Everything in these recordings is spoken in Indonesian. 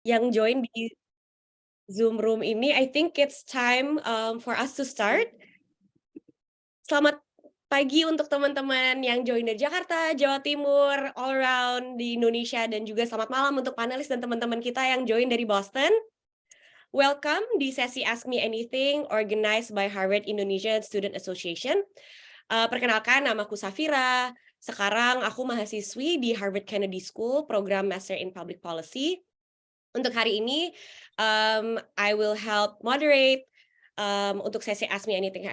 yang join di Zoom room ini. I think it's time for us to start. Selamat pagi untuk teman-teman yang join dari Jakarta, Jawa Timur, all around di Indonesia, dan juga selamat malam untuk panelis dan teman-teman kita yang join dari Boston. Welcome di sesi Ask Me Anything organized by Harvard Indonesian Student Association. Perkenalkan, namaku Safira. Sekarang aku mahasiswi di Harvard Kennedy School, program Master in Public Policy. Untuk hari ini, I will help moderate untuk sesi Ask Me Anything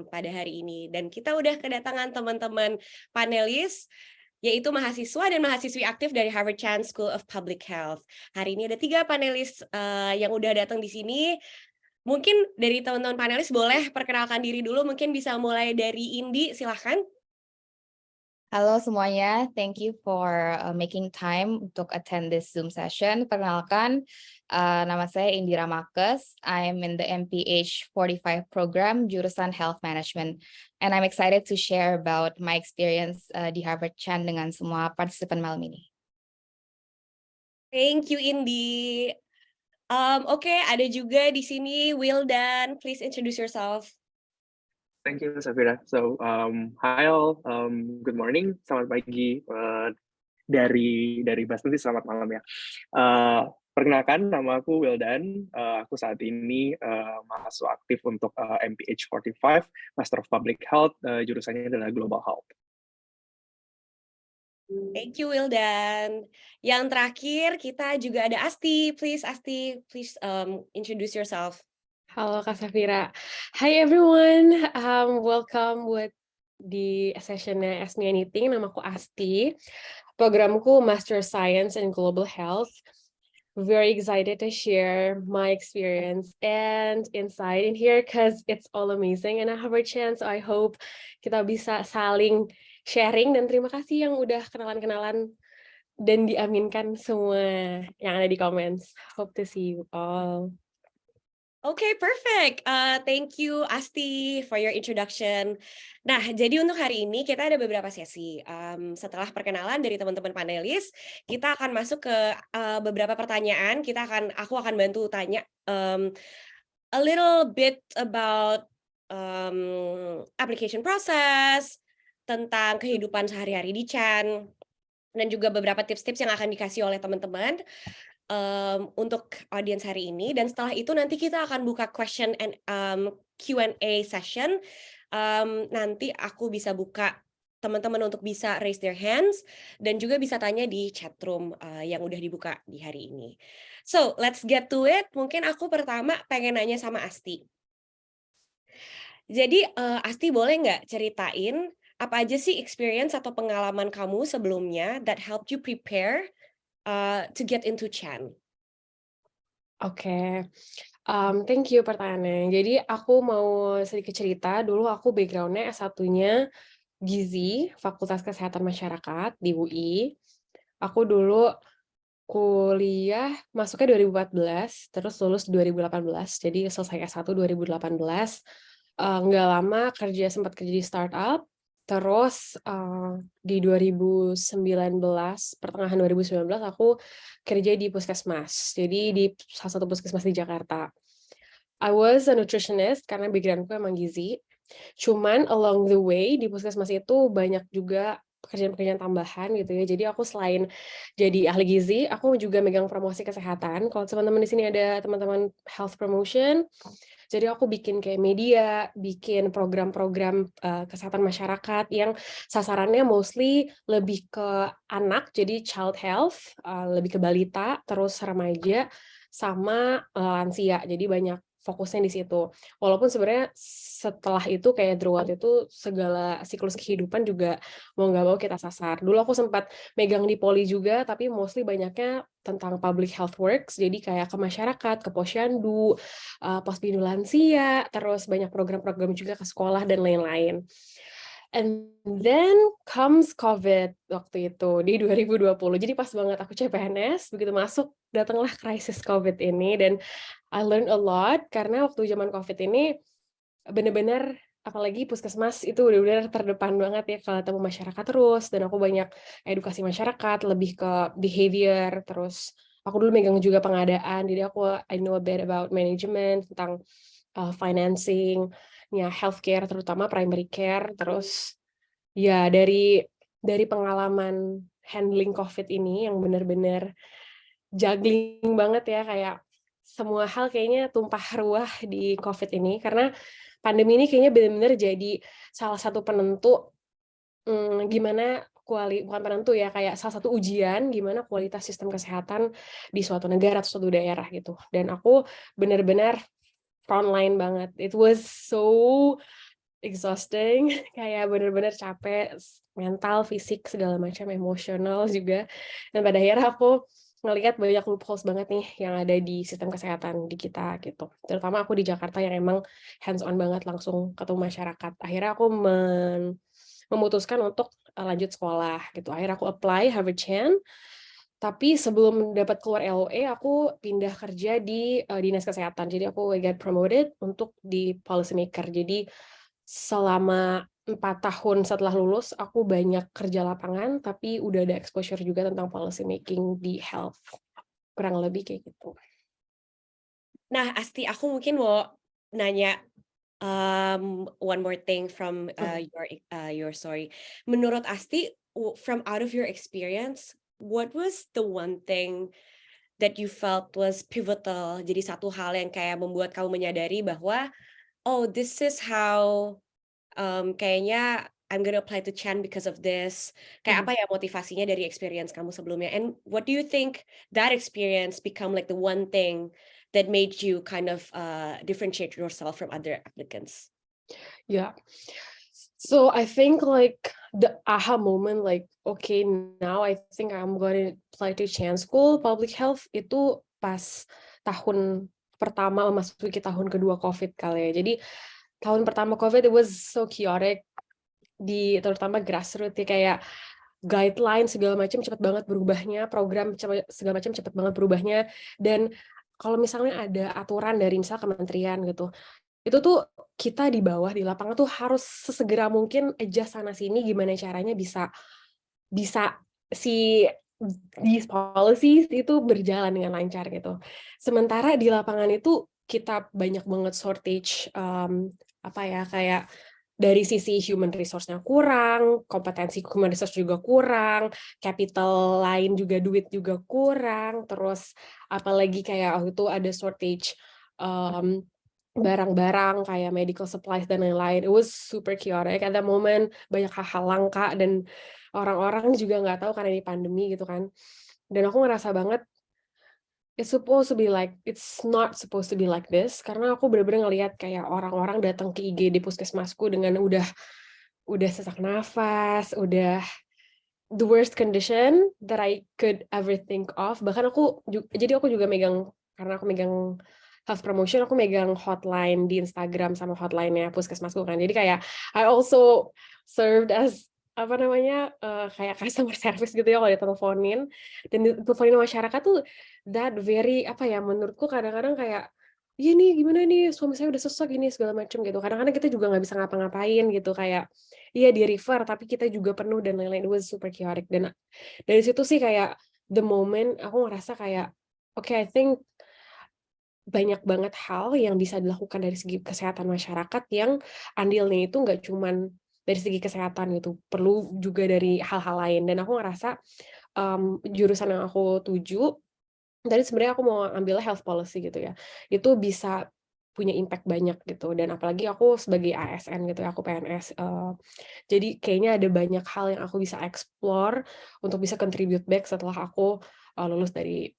pada hari ini. Dan kita udah kedatangan teman-teman panelis, yaitu mahasiswa dan mahasiswi aktif dari Harvard Chan School of Public Health. Hari ini ada 3 panelis yang udah datang di sini. Mungkin dari teman-teman panelis boleh perkenalkan diri dulu, mungkin bisa mulai dari Indi, silahkan. Halo semuanya, thank you for making time untuk attend this Zoom session. Perkenalkan, nama saya Indira Makes. I'm in the MPH 45 program, jurusan Health Management. And I'm excited to share about my experience di Harvard Chan dengan semua partisipan malam ini. Thank you, Indi. Oke, ada juga di sini Wildan. Please introduce yourself. Thank you, Safira. So, hi all, good morning, selamat pagi dari Boston, selamat malam ya. Perkenalkan, nama aku Wildan. Aku saat ini mahasiswa aktif untuk MPH 45, Master of Public Health, jurusannya adalah Global Health. Thank you, Wildan. Yang terakhir kita juga ada Asti. Please, Asti, please introduce yourself. Halo Kak Safira. Hi everyone, welcome buat di sessionnya Ask Me Anything. Namaku Asti. Programku Master Science in Global Health. Very excited to share my experience and insight in here because it's all amazing and I have a chance. So I hope kita bisa saling sharing dan terima kasih yang udah kenalan-kenalan dan diaminkan semua yang ada di comments. Hope to see you all. Okay, perfect. Thank you, Asti, for your introduction. Nah, jadi untuk hari ini kita ada beberapa sesi. Setelah perkenalan dari teman-teman panelis, kita akan masuk ke beberapa pertanyaan. Aku akan bantu tanya a little bit about application process, tentang kehidupan sehari-hari di Chan, dan juga beberapa tips-tips yang akan dikasih oleh teman-teman untuk audiens hari ini. Dan setelah itu nanti kita akan buka question and Q&A session. Nanti aku bisa buka teman-teman untuk bisa raise their hands dan juga bisa tanya di chat room yang udah dibuka di hari ini. So, let's get to it. Mungkin aku pertama pengen nanya sama Asti. Jadi, Asti boleh nggak ceritain apa aja sih experience atau pengalaman kamu sebelumnya that helped you prepare to get into Chan? Oke, thank you pertanyaannya. Jadi aku mau sedikit cerita, dulu aku background-nya S1-nya Gizi, Fakultas Kesehatan Masyarakat di UI. Aku dulu kuliah masuknya 2014, terus lulus 2018, jadi selesai S1 2018. Nggak lama sempat kerja di startup, terus di 2019, pertengahan 2019 aku kerja di puskesmas, jadi di salah satu puskesmas di Jakarta. I was a nutritionist karena background-ku emang gizi. Cuman along the way di puskesmas itu banyak juga pekerjaan-pekerjaan tambahan gitu ya. Jadi aku selain jadi ahli gizi, aku juga megang promosi kesehatan. Kalau teman-teman di sini ada teman-teman health promotion, jadi aku bikin kayak media, bikin program-program kesehatan masyarakat yang sasarannya mostly lebih ke anak, jadi child health, lebih ke balita, terus remaja, sama lansia. Jadi banyak fokusnya di situ. Walaupun sebenarnya setelah itu kayak throughout itu segala siklus kehidupan juga mau nggak mau kita sasar. Dulu aku sempat megang di Poli juga, tapi mostly banyaknya tentang public health works, jadi kayak ke masyarakat, ke posyandu, posbindu lansia, terus banyak program-program juga ke sekolah dan lain-lain. And then comes COVID waktu itu di 2020. Jadi pas banget aku CPNS, begitu masuk datanglah krisis COVID ini dan I learned a lot karena waktu zaman COVID ini bener-bener apalagi puskesmas itu benar-benar terdepan banget ya kalau ketemu masyarakat terus, dan aku banyak edukasi masyarakat lebih ke behavior, terus Aku dulu megang juga pengadaan, jadi I know a bit about management, tentang financing, ya healthcare, terutama primary care. Terus ya dari pengalaman handling COVID ini yang benar-benar juggling banget ya, kayak semua hal kayaknya tumpah ruah di COVID ini, karena pandemi ini kayaknya benar-benar jadi salah satu penentu gimana bukan penentu ya, kayak salah satu ujian gimana kualitas sistem kesehatan di suatu negara atau suatu daerah gitu. Dan aku benar-benar frontline banget. It was so exhausting, kayak benar-benar capek, mental, fisik, segala macam, emosional juga. Dan pada akhirnya aku ngelihat banyak loopholes banget nih yang ada di sistem kesehatan di kita gitu. Terutama aku di Jakarta yang emang hands on banget, langsung ketemu masyarakat. Akhirnya aku memutuskan untuk lanjut sekolah gitu. Akhirnya aku apply Harvard Chan, tapi sebelum dapat keluar LOE, aku pindah kerja di dinas kesehatan. Jadi aku get promoted untuk di policy maker. Jadi selama 4 tahun setelah lulus, aku banyak kerja lapangan, tapi udah ada exposure juga tentang policy making di health. Kurang lebih kayak gitu. Nah, Asti, aku mungkin mau nanya one more thing from your story. Menurut Asti, from out of your experience, what was the one thing that you felt was pivotal? Jadi satu hal yang kayak membuat kamu menyadari bahwa, oh, this is how kayaknya I'm gonna apply to Chan because of this. Kayak apa ya motivasinya dari experience kamu sebelumnya? And what do you think that experience become like the one thing that made you kind of differentiate yourself from other applicants? Yeah. So I think like the aha moment, like, okay, now I think I'm going to apply to Chan School Public Health, itu pas tahun pertama memasuki tahun kedua COVID kali ya. Jadi tahun pertama COVID, it was so chaotic, terutama grassroots ya, kayak guideline segala macam cepat banget berubahnya, program segala macam cepat banget berubahnya. Dan kalau misalnya ada aturan dari misal kementerian gitu, itu tuh kita di bawah di lapangan tuh harus sesegera mungkin adjust sana sini, gimana caranya bisa si these policies itu berjalan dengan lancar gitu. Sementara di lapangan itu kita banyak banget shortage kayak dari sisi human resource-nya kurang, kompetensi human resource juga kurang, capital lain juga, duit juga kurang, terus apalagi kayak waktu itu ada shortage barang-barang kayak medical supplies dan lain-lain. It was super chaotic at that moment, banyak hal-hal langka dan orang-orang juga nggak tahu karena ini pandemi gitu kan. Dan aku ngerasa banget it's not supposed to be like this, karena aku bener-bener ngelihat kayak orang-orang datang ke IGD puskesmasku dengan udah sesak nafas, udah the worst condition that I could ever think of. Bahkan aku juga megang, karena aku megang health promotion, aku megang hotline di Instagram sama hotline-nya puskesmasku kan. Jadi kayak I also served as kayak customer service gitu ya kalau diteleponin. Dan diteleponin masyarakat tuh that very menurutku kadang-kadang kayak iya nih gimana nih suami saya udah sesak gini segala macam gitu. Kadang-kadang kita juga nggak bisa ngapa-ngapain gitu, kayak iya di refer tapi kita juga penuh dan lain-lain. It was super chaotic. Dan dari situ sih kayak the moment aku ngerasa kayak okay, I think banyak banget hal yang bisa dilakukan dari segi kesehatan masyarakat yang andilnya itu nggak cuman dari segi kesehatan gitu, perlu juga dari hal-hal lain. Dan aku ngerasa jurusan yang aku tuju, tadi sebenarnya aku mau ambil health policy gitu ya, itu bisa punya impact banyak gitu. Dan apalagi aku sebagai ASN gitu ya, aku PNS, jadi kayaknya ada banyak hal yang aku bisa explore untuk bisa contribute back setelah aku lulus dari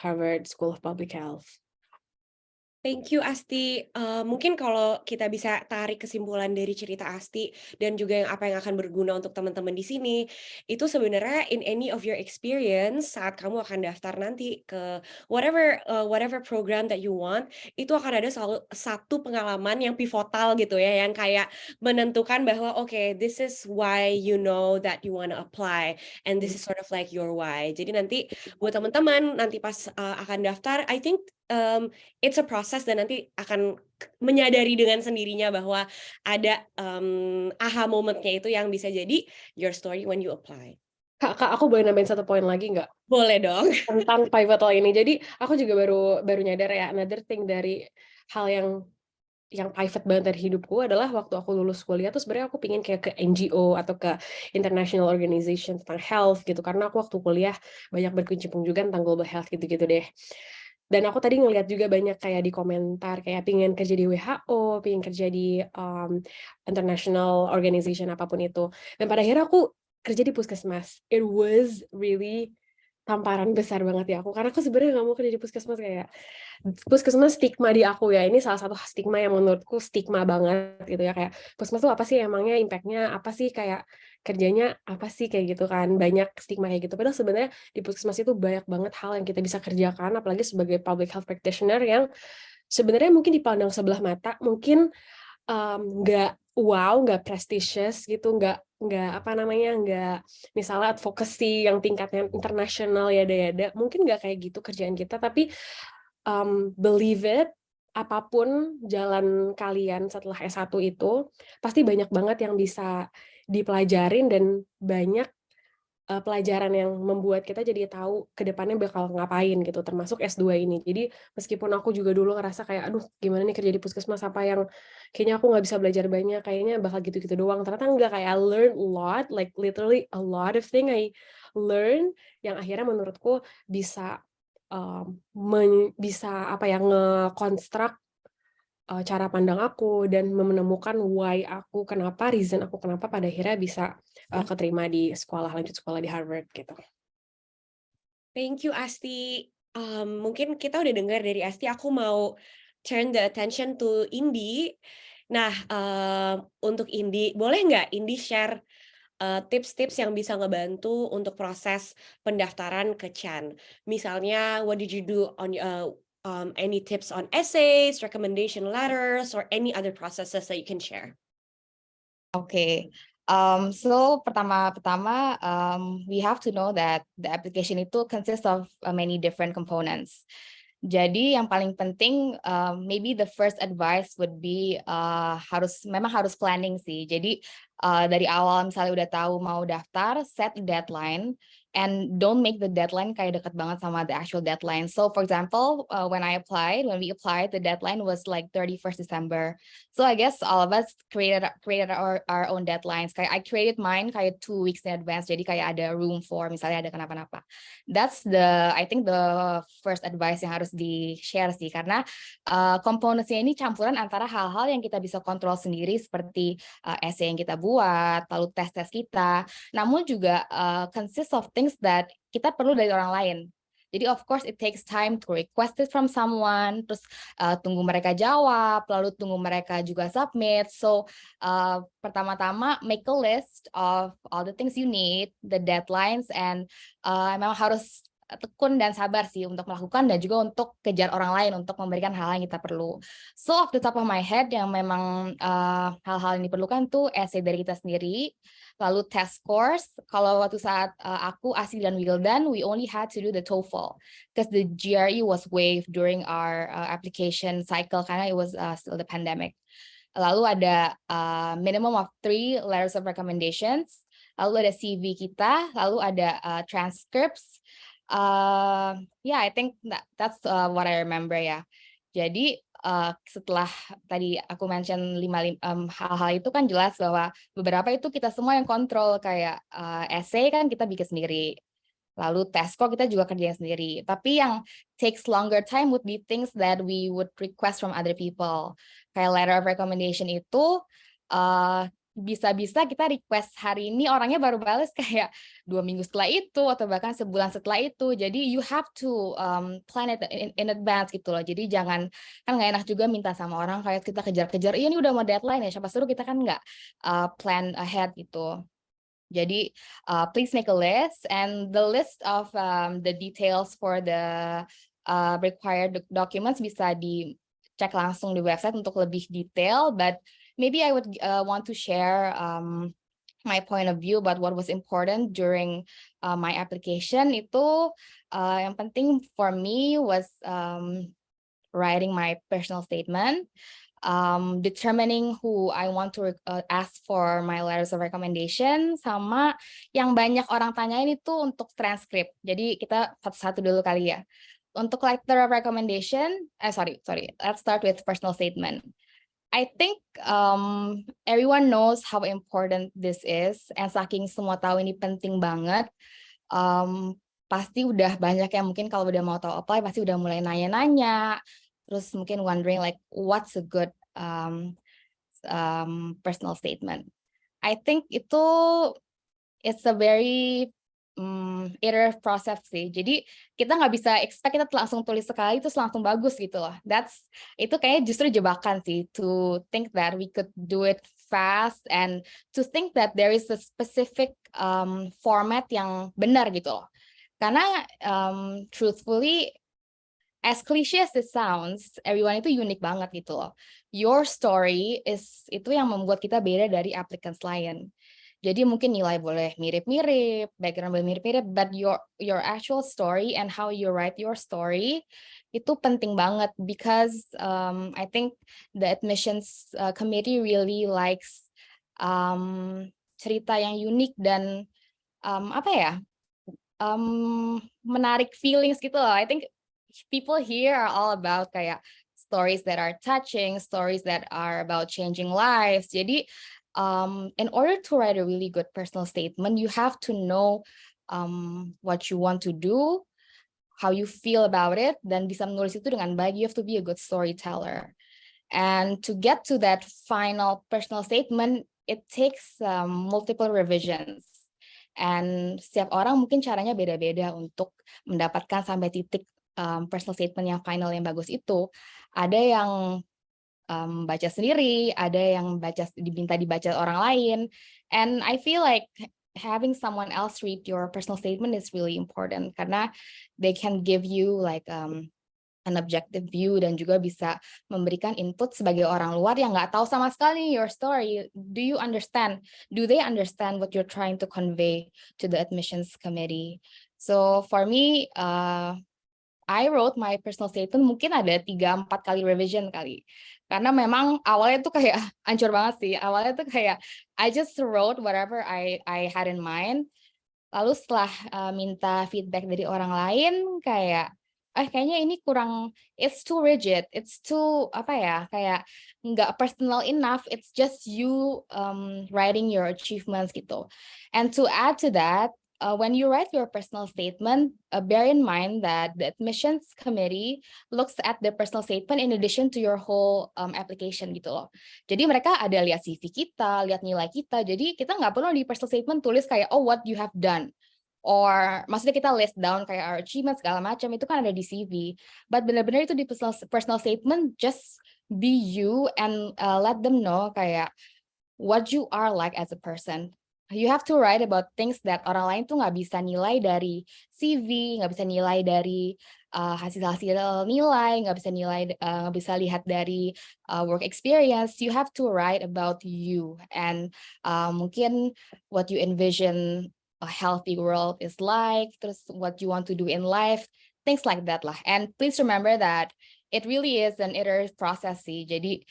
Harvard School of Public Health. Thank you, Asti. Mungkin kalau kita bisa tarik kesimpulan dari cerita Asti dan juga apa yang akan berguna untuk teman-teman di sini, itu sebenarnya in any of your experience saat kamu akan daftar nanti ke whatever program that you want, itu akan ada selalu satu pengalaman yang pivotal gitu ya, yang kayak menentukan bahwa okay, this is why you know that you want to apply and this is sort of like your why. Jadi nanti buat teman-teman nanti pas akan daftar, I think it's a process dan nanti akan menyadari dengan sendirinya bahwa ada aha momentnya itu yang bisa jadi your story when you apply. Kak, aku boleh nambahin satu poin lagi nggak? Boleh dong. Tentang pivotal ini. Jadi aku juga baru nyadar ya, another thing dari hal yang pivot banget dari hidupku adalah waktu aku lulus kuliah tuh sebenarnya aku pingin kayak ke NGO atau ke international organization tentang health gitu, karena aku waktu kuliah banyak berkecimpung juga tentang global health gitu-gitu deh. Dan aku tadi ngeliat juga banyak kayak di komentar kayak pingin kerja di WHO, pingin kerja di international organization apapun itu. Dan pada akhirnya aku kerja di puskesmas. It was really tamparan besar banget ya aku, karena aku sebenarnya nggak mau kerja di puskesmas. Kayak puskesmas stigma di aku ya, ini salah satu stigma yang menurutku stigma banget gitu ya, kayak puskesmas tuh apa sih emangnya, impact-nya apa sih, kayak kerjanya apa sih, kayak gitu kan, banyak stigma kayak gitu. Padahal sebenarnya di puskesmas itu banyak banget hal yang kita bisa kerjakan, apalagi sebagai public health practitioner yang sebenarnya mungkin dipandang sebelah mata, mungkin nggak wow, nggak prestigious gitu, nggak apa namanya, nggak misalnya advocacy yang tingkatnya internasional yada-yada, mungkin nggak kayak gitu kerjaan kita, tapi believe it, apapun jalan kalian setelah S1 itu, pasti banyak banget yang bisa dipelajarin dan banyak pelajaran yang membuat kita jadi tahu ke depannya bakal ngapain gitu, termasuk S2 ini. Jadi meskipun aku juga dulu ngerasa kayak, aduh gimana nih kerja di puskesmas, apa yang kayaknya aku nggak bisa belajar banyak, kayaknya bakal gitu-gitu doang. Ternyata enggak, kayak I learn a lot, like literally a lot of thing I learn, yang akhirnya menurutku bisa bisa apa ya, ngekonstruk cara pandang aku dan menemukan why aku kenapa, reason aku kenapa pada akhirnya bisa keterima di lanjut sekolah di Harvard gitu. Thank you Asti. Mungkin kita udah dengar dari Asti, aku mau turn the attention to Indi. Nah, untuk Indi, boleh nggak Indi share tips-tips yang bisa ngebantu untuk proses pendaftaran ke Chan? Misalnya, what did you do on any tips on essays, recommendation letters, or any other processes that you can share? Okay. So pertama-tama, we have to know that the application itu consists of many different components. Jadi yang paling penting, maybe the first advice would be memang harus planning sih. Jadi dari awal misalnya udah tahu mau daftar, set a deadline and don't make the deadline kayak deket banget sama the actual deadline. So for example, when we applied, the deadline was like 31st December. So I guess all of us created our own deadlines. Kayak I created mine kayak 2 weeks in advance. Jadi kayak ada room for misalnya ada kenapa-napa. That's I think the first advice yang harus di-share sih, karena components ini campuran antara hal-hal yang kita bisa kontrol sendiri seperti essay yang kita buat, lalu tes-tes kita, namun juga consist of things that kita perlu dari orang lain. Jadi of course it takes time to request it from someone, terus tunggu mereka jawab, lalu tunggu mereka juga submit. So pertama-tama make a list of all the things you need, the deadlines, and memang harus tekun dan sabar sih untuk melakukan dan juga untuk kejar orang lain untuk memberikan hal yang kita perlu. So off the top of my head yang memang hal-hal yang diperlukan tuh essay dari kita sendiri, lalu test scores. Kalau waktu saat aku, Asti dan Wildan, we only had to do the TOEFL because the GRE was waived during our application cycle karena it was still the pandemic. Lalu ada minimum of 3 letters of recommendations, lalu ada CV kita, lalu ada transcripts. Yeah, I think that's what I remember ya. Jadi setelah tadi aku mention 5 hal-hal itu kan jelas bahwa beberapa itu kita semua yang kontrol, kayak essay kan kita bikin sendiri. Lalu test score kita juga kerjain sendiri. Tapi yang takes longer time would be things that we would request from other people. Kayak letter of recommendation itu bisa-bisa kita request hari ini, orangnya baru balas kayak 2 minggu setelah itu atau bahkan sebulan setelah itu. Jadi you have to plan it in advance gitu loh. Jadi jangan, kan nggak enak juga minta sama orang kayak kita kejar-kejar, iya ini udah mau deadline ya, siapa suruh kita kan nggak plan ahead gitu. Jadi please make a list, and the list of the details for the required documents bisa dicek langsung di website untuk lebih detail, but maybe I would want to share my point of view about what was important during my application. Itu yang penting for me was writing my personal statement. determining who I want to ask for my letters of recommendation, sama yang banyak orang tanyain itu untuk transkrip. Jadi kita satu-satu dulu kali ya. Untuk letter of recommendation, sorry, let's start with personal statement. I think everyone knows how important this is, and saking semua tahu ini penting banget, pasti udah banyak yang mungkin kalau udah mau tahu apply pasti udah mulai nanya-nanya, terus mungkin wondering like what's a good personal statement. I think it's a very iterative process sih. Jadi kita nggak bisa expect kita langsung tulis sekali terus langsung bagus gitu loh. Itu kayaknya justru jebakan sih, to think that we could do it fast and to think that there is a specific format yang benar gitu loh. Karena truthfully, as cliche as it sounds, everyone itu unik banget gitu loh. Your story itu yang membuat kita beda dari applicants lain. Jadi mungkin nilai boleh mirip-mirip, background boleh mirip-mirip, but your actual story and how you write your story itu penting banget, because I think the admissions committee really likes cerita yang unik dan menarik feelings gitu loh. I think people here are all about kayak stories that are touching, stories that are about changing lives. Jadi in order to write a really good personal statement, you have to know what you want to do, how you feel about it, dan bisa menulis itu dengan baik. You have to be a good storyteller. And to get to that final personal statement, it takes multiple revisions. And setiap orang mungkin caranya beda-beda untuk mendapatkan sampai titik personal statement yang final yang bagus itu. Ada yang baca sendiri, ada yang diminta dibaca orang lain, and I feel like having someone else read your personal statement is really important karena they can give you like an objective view dan juga bisa memberikan input sebagai orang luar yang nggak tahu sama sekali your story. Do they understand what you're trying to convey to the admissions committee? So for me, I wrote my personal statement mungkin ada 3-4 kali revision kali. Karena memang awalnya tuh kayak hancur banget sih. Awalnya tuh kayak I just wrote whatever I had in mind. Lalu setelah minta feedback dari orang lain kayak kayaknya ini kurang, it's too rigid, it's too kayak nggak personal enough, it's just you writing your achievements gitu. And to add to that, when you write your personal statement, bear in mind that the admissions committee looks at the personal statement in addition to your whole application gitu loh. Jadi mereka ada lihat CV kita, lihat nilai kita. Jadi kita nggak perlu di personal statement tulis kayak what you have done. Or maksudnya kita list down kayak our achievements segala macam, itu kan ada di CV. But benar-benar itu di personal statement, just be you and let them know kayak what you are like as a person. You have to write about things that orang lain tuh nggak bisa nilai dari CV, nggak bisa nilai dari hasil-hasil nilai, nggak bisa lihat dari work experience. You have to write about you and mungkin what you envision a healthy world is like, terus what you want to do in life, things like that lah. And please remember that it really is an iterative process sih. Jadi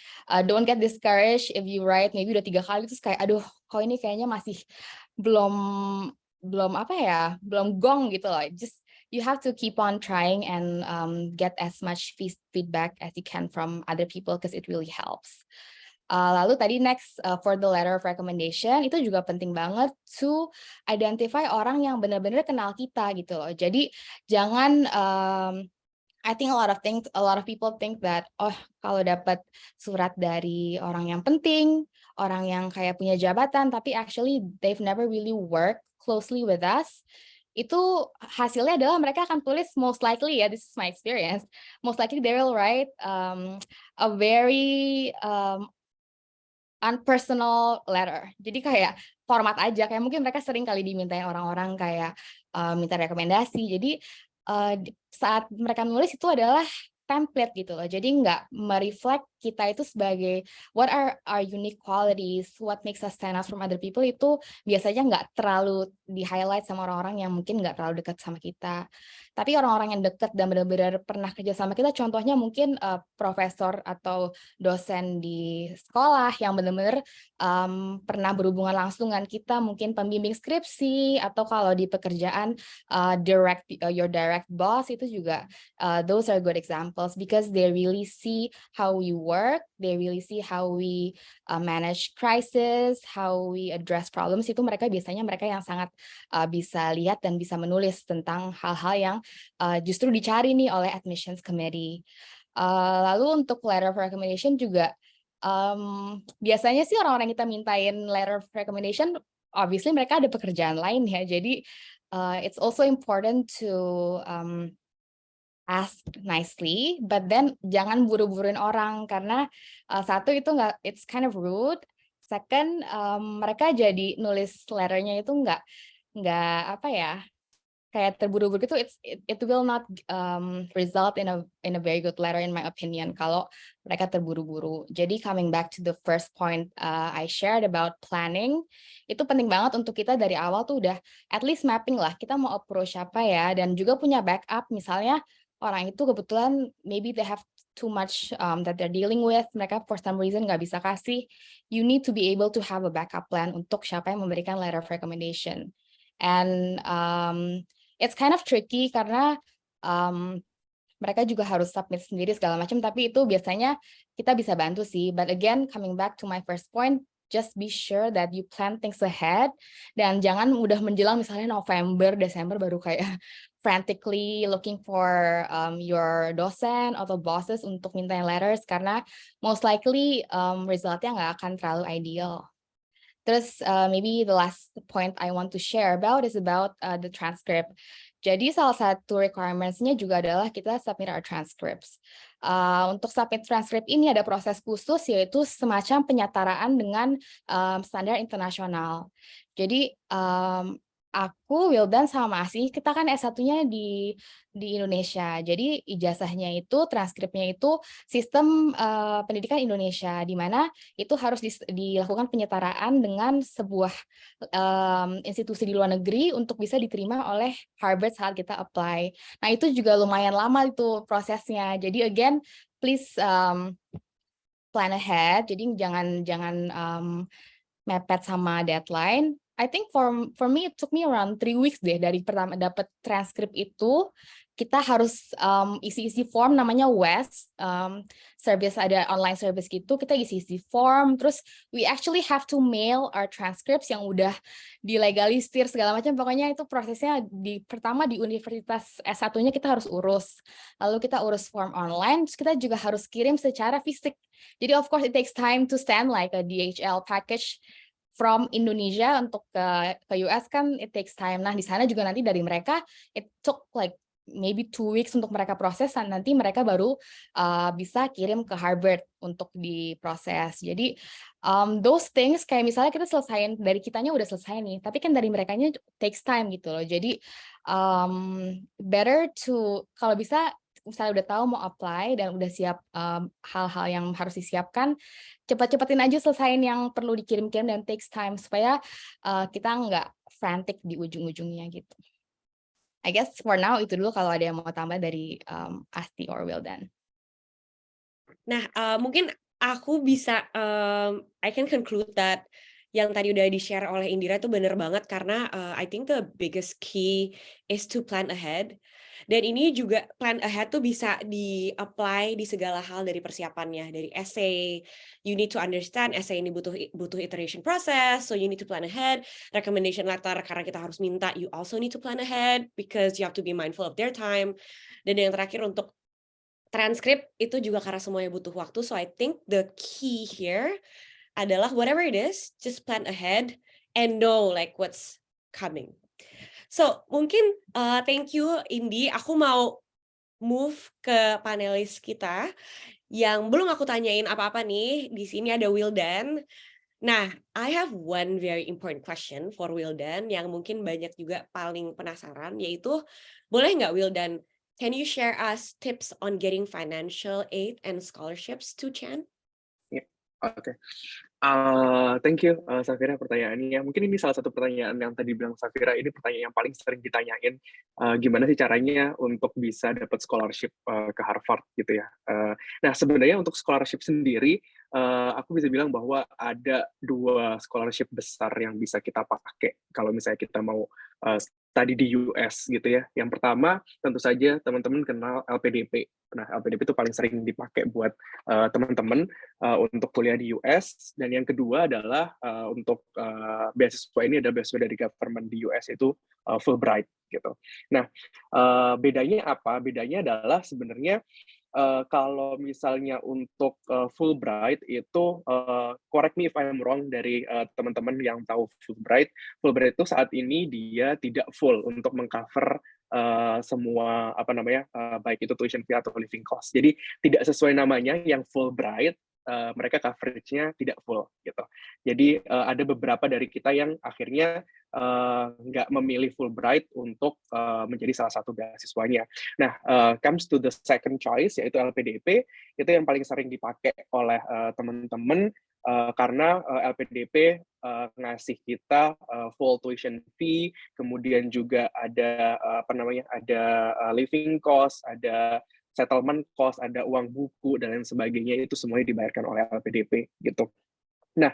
don't get discouraged if you write maybe udah 3 kali terus kayak aduh kok ini kayaknya masih belum gong gitu loh. Just you have to keep on trying and get as much feedback as you can from other people because it really helps. Lalu tadi next for the letter of recommendation itu juga penting banget to identify orang yang benar-benar kenal kita gitu loh. Jadi jangan I think a lot of people think that kalau dapat surat dari orang yang penting, orang yang kayak punya jabatan tapi actually they've never really worked closely with us, itu hasilnya adalah mereka akan tulis most likely, this is my experience, most likely they will write a very unpersonal letter. Jadi kayak format aja, kayak mungkin mereka sering kali dimintain orang-orang kayak minta rekomendasi. Jadi saat mereka nulis itu adalah template gitu loh. Jadi nggak mereflect kita itu sebagai what are our unique qualities, what makes us stand out from other people itu biasanya nggak terlalu di-highlight sama orang-orang yang mungkin nggak terlalu dekat sama kita. Tapi orang-orang yang dekat dan benar-benar pernah kerja sama kita, contohnya mungkin profesor atau dosen di sekolah yang benar-benar pernah berhubungan langsung dengan kita, mungkin pembimbing skripsi, atau kalau di pekerjaan your direct boss, itu juga those are good examples because they really see how we work, they really see how we manage crisis, how we address problems. Itu mereka yang sangat bisa lihat dan bisa menulis tentang hal-hal yang justru dicari nih oleh admissions committee. Lalu untuk letter of recommendation juga biasanya sih orang-orang yang kita mintain letter of recommendation, obviously mereka ada pekerjaan lain ya. Jadi it's also important to ask nicely, but then jangan buru-buruin orang karena satu itu nggak, it's kind of rude. Second, mereka jadi nulis letternya itu nggak apa ya, kayak terburu-buru gitu. It will not result in a very good letter in my opinion kalau mereka terburu-buru. Jadi coming back to the first point I shared about planning, itu penting banget untuk kita dari awal tuh udah at least mapping lah, kita mau approach siapa ya, dan juga punya backup. Misalnya orang itu kebetulan maybe they have too much that they're dealing with, mereka for some reason nggak bisa kasih, you need to be able to have a backup plan untuk siapa yang memberikan letter of recommendation. And it's kind of tricky karena mereka juga harus submit sendiri segala macam, tapi itu biasanya kita bisa bantu sih. But again, coming back to my first point, just be sure that you plan things ahead, dan jangan udah menjelang misalnya November, Desember baru kayak frantically looking for your dosen atau bosses untuk mintain letters, karena most likely resultnya nggak akan terlalu ideal. Terus maybe the last point I want to share about is about the transcript. Jadi salah satu requirements-nya juga adalah kita submit our transcripts. Untuk submit transcript ini ada proses khusus, yaitu semacam penyetaraan dengan standar internasional. Jadi aku, Wildan, sama Asih, kita kan S1-nya di Indonesia. Jadi ijazahnya itu, transkripnya itu sistem pendidikan Indonesia, di mana itu harus dilakukan penyetaraan dengan sebuah institusi di luar negeri untuk bisa diterima oleh Harvard saat kita apply. Nah, itu juga lumayan lama itu prosesnya. Jadi again, please plan ahead. Jadi jangan mepet sama deadline. I think for me it took me around 3 weeks deh dari pertama dapat transkrip itu. Kita harus isi-isi form namanya WES, service, ada online service gitu. Kita isi-isi form, terus we actually have to mail our transcripts yang udah dilegalisir segala macam. Pokoknya itu prosesnya pertama di universitas S1-nya kita harus urus. Lalu kita urus form online, terus kita juga harus kirim secara fisik. Jadi of course it takes time to send like a DHL package from Indonesia untuk ke US, kan it takes time. Nah, di sana juga nanti dari mereka it took like maybe 2 weeks untuk mereka proses, dan nanti mereka baru bisa kirim ke Harvard untuk diproses. Jadi those things, kayak misalnya kita selesain, dari kitanya udah selesai nih, tapi kan dari merekanya takes time gitu loh. Jadi better to, kalau bisa misalnya udah tahu mau apply dan udah siap hal-hal yang harus disiapkan, cepat-cepatin aja selesain yang perlu dikirim-kirim dan takes time, supaya kita nggak frantic di ujung-ujungnya gitu. I guess for now itu dulu, kalau ada yang mau tambah dari Asti or Wildan. Nah, mungkin aku bisa, I can conclude that yang tadi udah di-share oleh Indira itu bener banget, karena I think the biggest key is to plan ahead. Dan ini juga plan ahead tuh bisa di-apply di segala hal dari persiapannya, dari essay, you need to understand essay ini butuh iteration process, so you need to plan ahead. Recommendation letter, karena kita harus minta, you also need to plan ahead because you have to be mindful of their time. Dan yang terakhir untuk transkrip itu juga karena semuanya butuh waktu, so I think the key here adalah whatever it is, just plan ahead and know like what's coming. So mungkin thank you Indi, aku mau move ke panelis kita yang belum aku tanyain apa-apa nih. Di sini ada Wildan. Nah, I have one very important question for Wildan yang mungkin banyak juga paling penasaran, yaitu boleh nggak Wildan can you share us tips on getting financial aid and scholarships to Chan? Oke. Thank you, Safira pertanyaannya. Mungkin ini salah satu pertanyaan yang tadi bilang Safira, ini pertanyaan yang paling sering ditanyain, gimana sih caranya untuk bisa dapat scholarship ke Harvard gitu ya. Nah sebenarnya untuk scholarship sendiri, aku bisa bilang bahwa ada 2 scholarship besar yang bisa kita pakai kalau misalnya kita mau study di US gitu ya. Yang pertama tentu saja teman-teman kenal LPDP. Nah LPDP itu paling sering dipakai buat teman-teman untuk kuliah di US, dan yang kedua adalah untuk beasiswa ini ada beasiswa dari government di US itu Fulbright gitu. Nah, bedanya apa? Bedanya adalah sebenarnya kalau misalnya untuk Fulbright itu correct me if I'm wrong dari teman-teman yang tahu Fulbright. Fulbright itu saat ini dia tidak full untuk mengcover semua apa namanya baik itu tuition fee atau living cost. Jadi tidak sesuai namanya yang Fulbright. Mereka coverage-nya tidak full gitu. Jadi ada beberapa dari kita yang akhirnya nggak memilih Fulbright untuk menjadi salah satu beasiswanya. Nah, comes to the second choice yaitu LPDP, itu yang paling sering dipakai oleh teman-teman karena LPDP ngasih kita full tuition fee, kemudian juga ada apa namanya ada living cost, ada settlement cost, ada uang buku dan lain sebagainya, itu semuanya dibayarkan oleh LPDP gitu. Nah,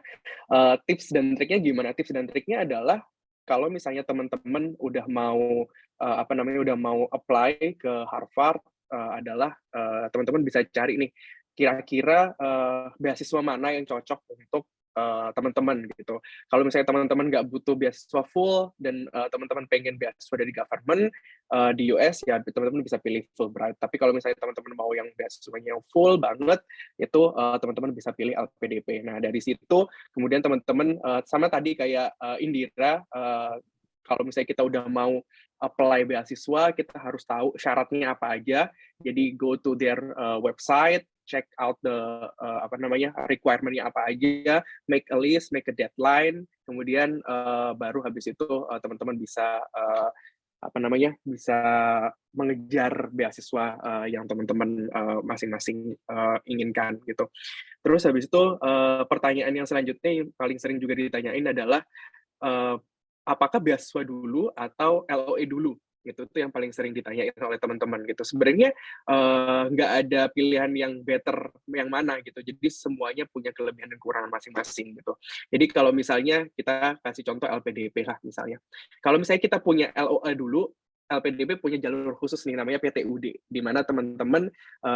tips dan triknya gimana? Tips dan triknya adalah kalau misalnya teman-teman udah mau apa namanya udah mau apply ke Harvard, adalah teman-teman bisa cari nih kira-kira beasiswa mana yang cocok untuk teman-teman gitu. Kalau misalnya teman-teman nggak butuh beasiswa full dan teman-teman pengen beasiswa dari government di US, ya teman-teman bisa pilih Fulbright. Tapi kalau misalnya teman-teman mau yang beasiswanya yang full banget, itu teman-teman bisa pilih LPDP. Nah dari situ kemudian teman-teman sama tadi kayak Indira, kalau misalnya kita udah mau apply beasiswa, kita harus tahu syaratnya apa aja. Jadi go to their website, check out the apa namanya requirement-nya apa aja, make a list, make a deadline, kemudian baru habis itu teman-teman bisa apa namanya bisa mengejar beasiswa yang teman-teman masing-masing inginkan gitu. Terus habis itu pertanyaan yang selanjutnya yang paling sering juga ditanyain adalah apakah beasiswa dulu atau LOE dulu? Itu tuh yang paling sering ditanyain oleh teman-teman gitu. Sebenarnya nggak ada pilihan yang better yang mana gitu. Jadi semuanya punya kelebihan dan kekurangan masing-masing gitu. Jadi kalau misalnya kita kasih contoh LPDP lah misalnya. Kalau misalnya kita punya LOE dulu, LPDP punya jalur khusus nih namanya PTUD, di mana teman-teman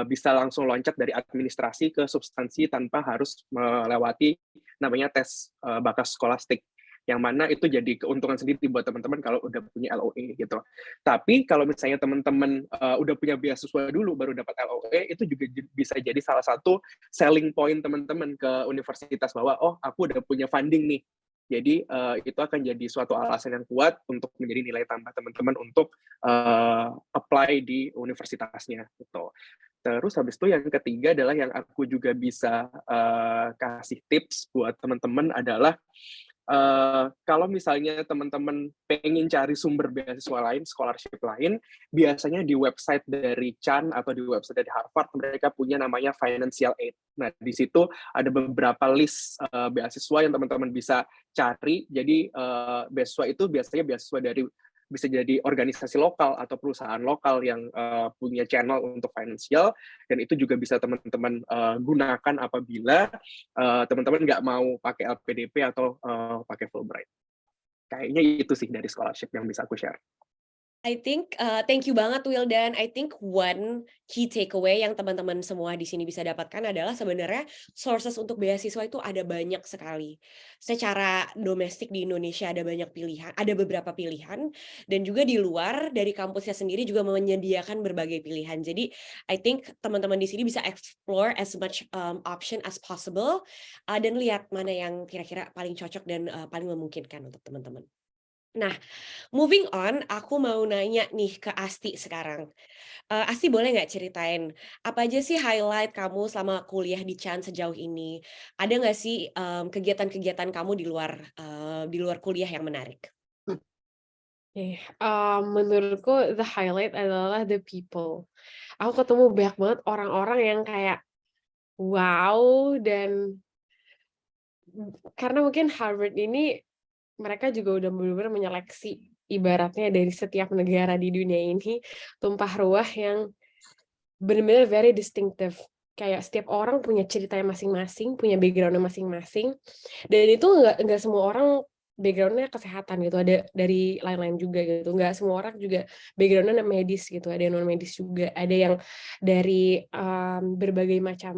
bisa langsung loncat dari administrasi ke substansi tanpa harus melewati namanya tes bakas skolastik, yang mana itu jadi keuntungan sendiri buat teman-teman kalau udah punya LOE gitu. Tapi kalau misalnya teman-teman udah punya beasiswa dulu baru dapat LOE, itu juga bisa jadi salah satu selling point teman-teman ke universitas bahwa oh aku udah punya funding nih. Jadi itu akan jadi suatu alasan yang kuat untuk menjadi nilai tambah teman-teman untuk apply di universitasnya gitu. Terus habis itu yang ketiga adalah yang aku juga bisa kasih tips buat teman-teman adalah kalau misalnya teman-teman pengen cari sumber beasiswa lain, scholarship lain, biasanya di website dari Chan atau di website dari Harvard mereka punya namanya financial aid. Nah di situ ada beberapa list beasiswa yang teman-teman bisa cari. Jadi beasiswa itu biasanya beasiswa dari bisa jadi organisasi lokal atau perusahaan lokal yang punya channel untuk financial, dan itu juga bisa teman-teman gunakan apabila teman-teman nggak mau pakai LPDP atau pakai Fulbright. Kayaknya itu sih dari scholarship yang bisa aku share. I think, thank you banget Wildan. I think one key takeaway yang teman-teman semua di sini bisa dapatkan adalah sebenarnya sources untuk beasiswa itu ada banyak sekali. Secara domestik di Indonesia ada banyak pilihan, ada beberapa pilihan, dan juga di luar dari kampusnya sendiri juga menyediakan berbagai pilihan. Jadi I think teman-teman di sini bisa explore as much option as possible dan lihat mana yang kira-kira paling cocok dan paling memungkinkan untuk teman-teman. Nah, moving on, aku mau nanya nih ke Asti sekarang. Asti boleh nggak ceritain, apa aja sih highlight kamu selama kuliah di Chan sejauh ini? Ada nggak sih kegiatan-kegiatan kamu di luar kuliah yang menarik? Menurutku the highlight adalah the people. Aku ketemu banyak banget orang-orang yang kayak wow, dan karena mungkin Harvard ini mereka juga udah benar-benar menyeleksi ibaratnya dari setiap negara di dunia ini tumpah ruah yang benar-benar very distinctive. Kayak setiap orang punya ceritanya masing-masing, punya background-nya masing-masing. Dan itu nggak semua orang background-nya kesehatan gitu, ada dari lain-lain juga gitu. Nggak semua orang juga background-nya medis gitu, ada yang non medis juga, ada yang dari berbagai macam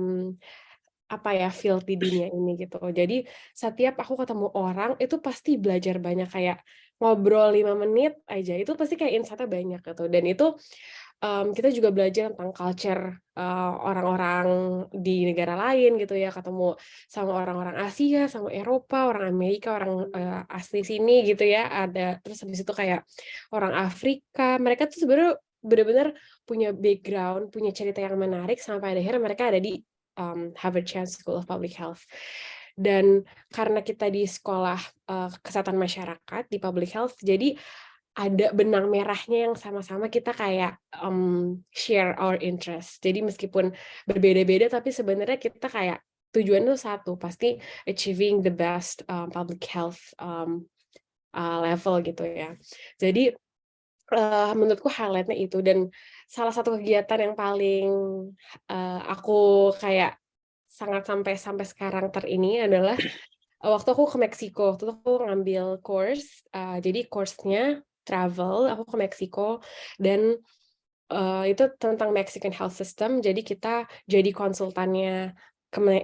field di dunia ini gitu. Jadi setiap aku ketemu orang itu pasti belajar banyak, kayak ngobrol 5 menit aja itu pasti kayak insight-nya banyak gitu. Dan itu kita juga belajar tentang culture orang-orang di negara lain gitu ya, ketemu sama orang-orang Asia, sama Eropa, orang Amerika, orang asli sini gitu ya, ada terus habis itu kayak orang Afrika, mereka tuh sebenarnya benar-benar punya background, punya cerita yang menarik sampai akhirnya mereka ada di Harvard Chance School of Public Health. Dan karena kita di sekolah kesehatan masyarakat di public health, jadi ada benang merahnya yang sama-sama kita kayak share our interest. Jadi meskipun berbeda-beda, tapi sebenarnya kita kayak tujuan itu satu, pasti achieving the best public health level gitu ya. Jadi menurutku highlight-nya itu, dan salah satu kegiatan yang paling aku kayak sangat sampai sekarang ini adalah waktu aku ke Meksiko. Waktu itu aku ngambil course, jadi course-nya travel, aku ke Meksiko, dan itu tentang Mexican Health System, jadi kita jadi konsultannya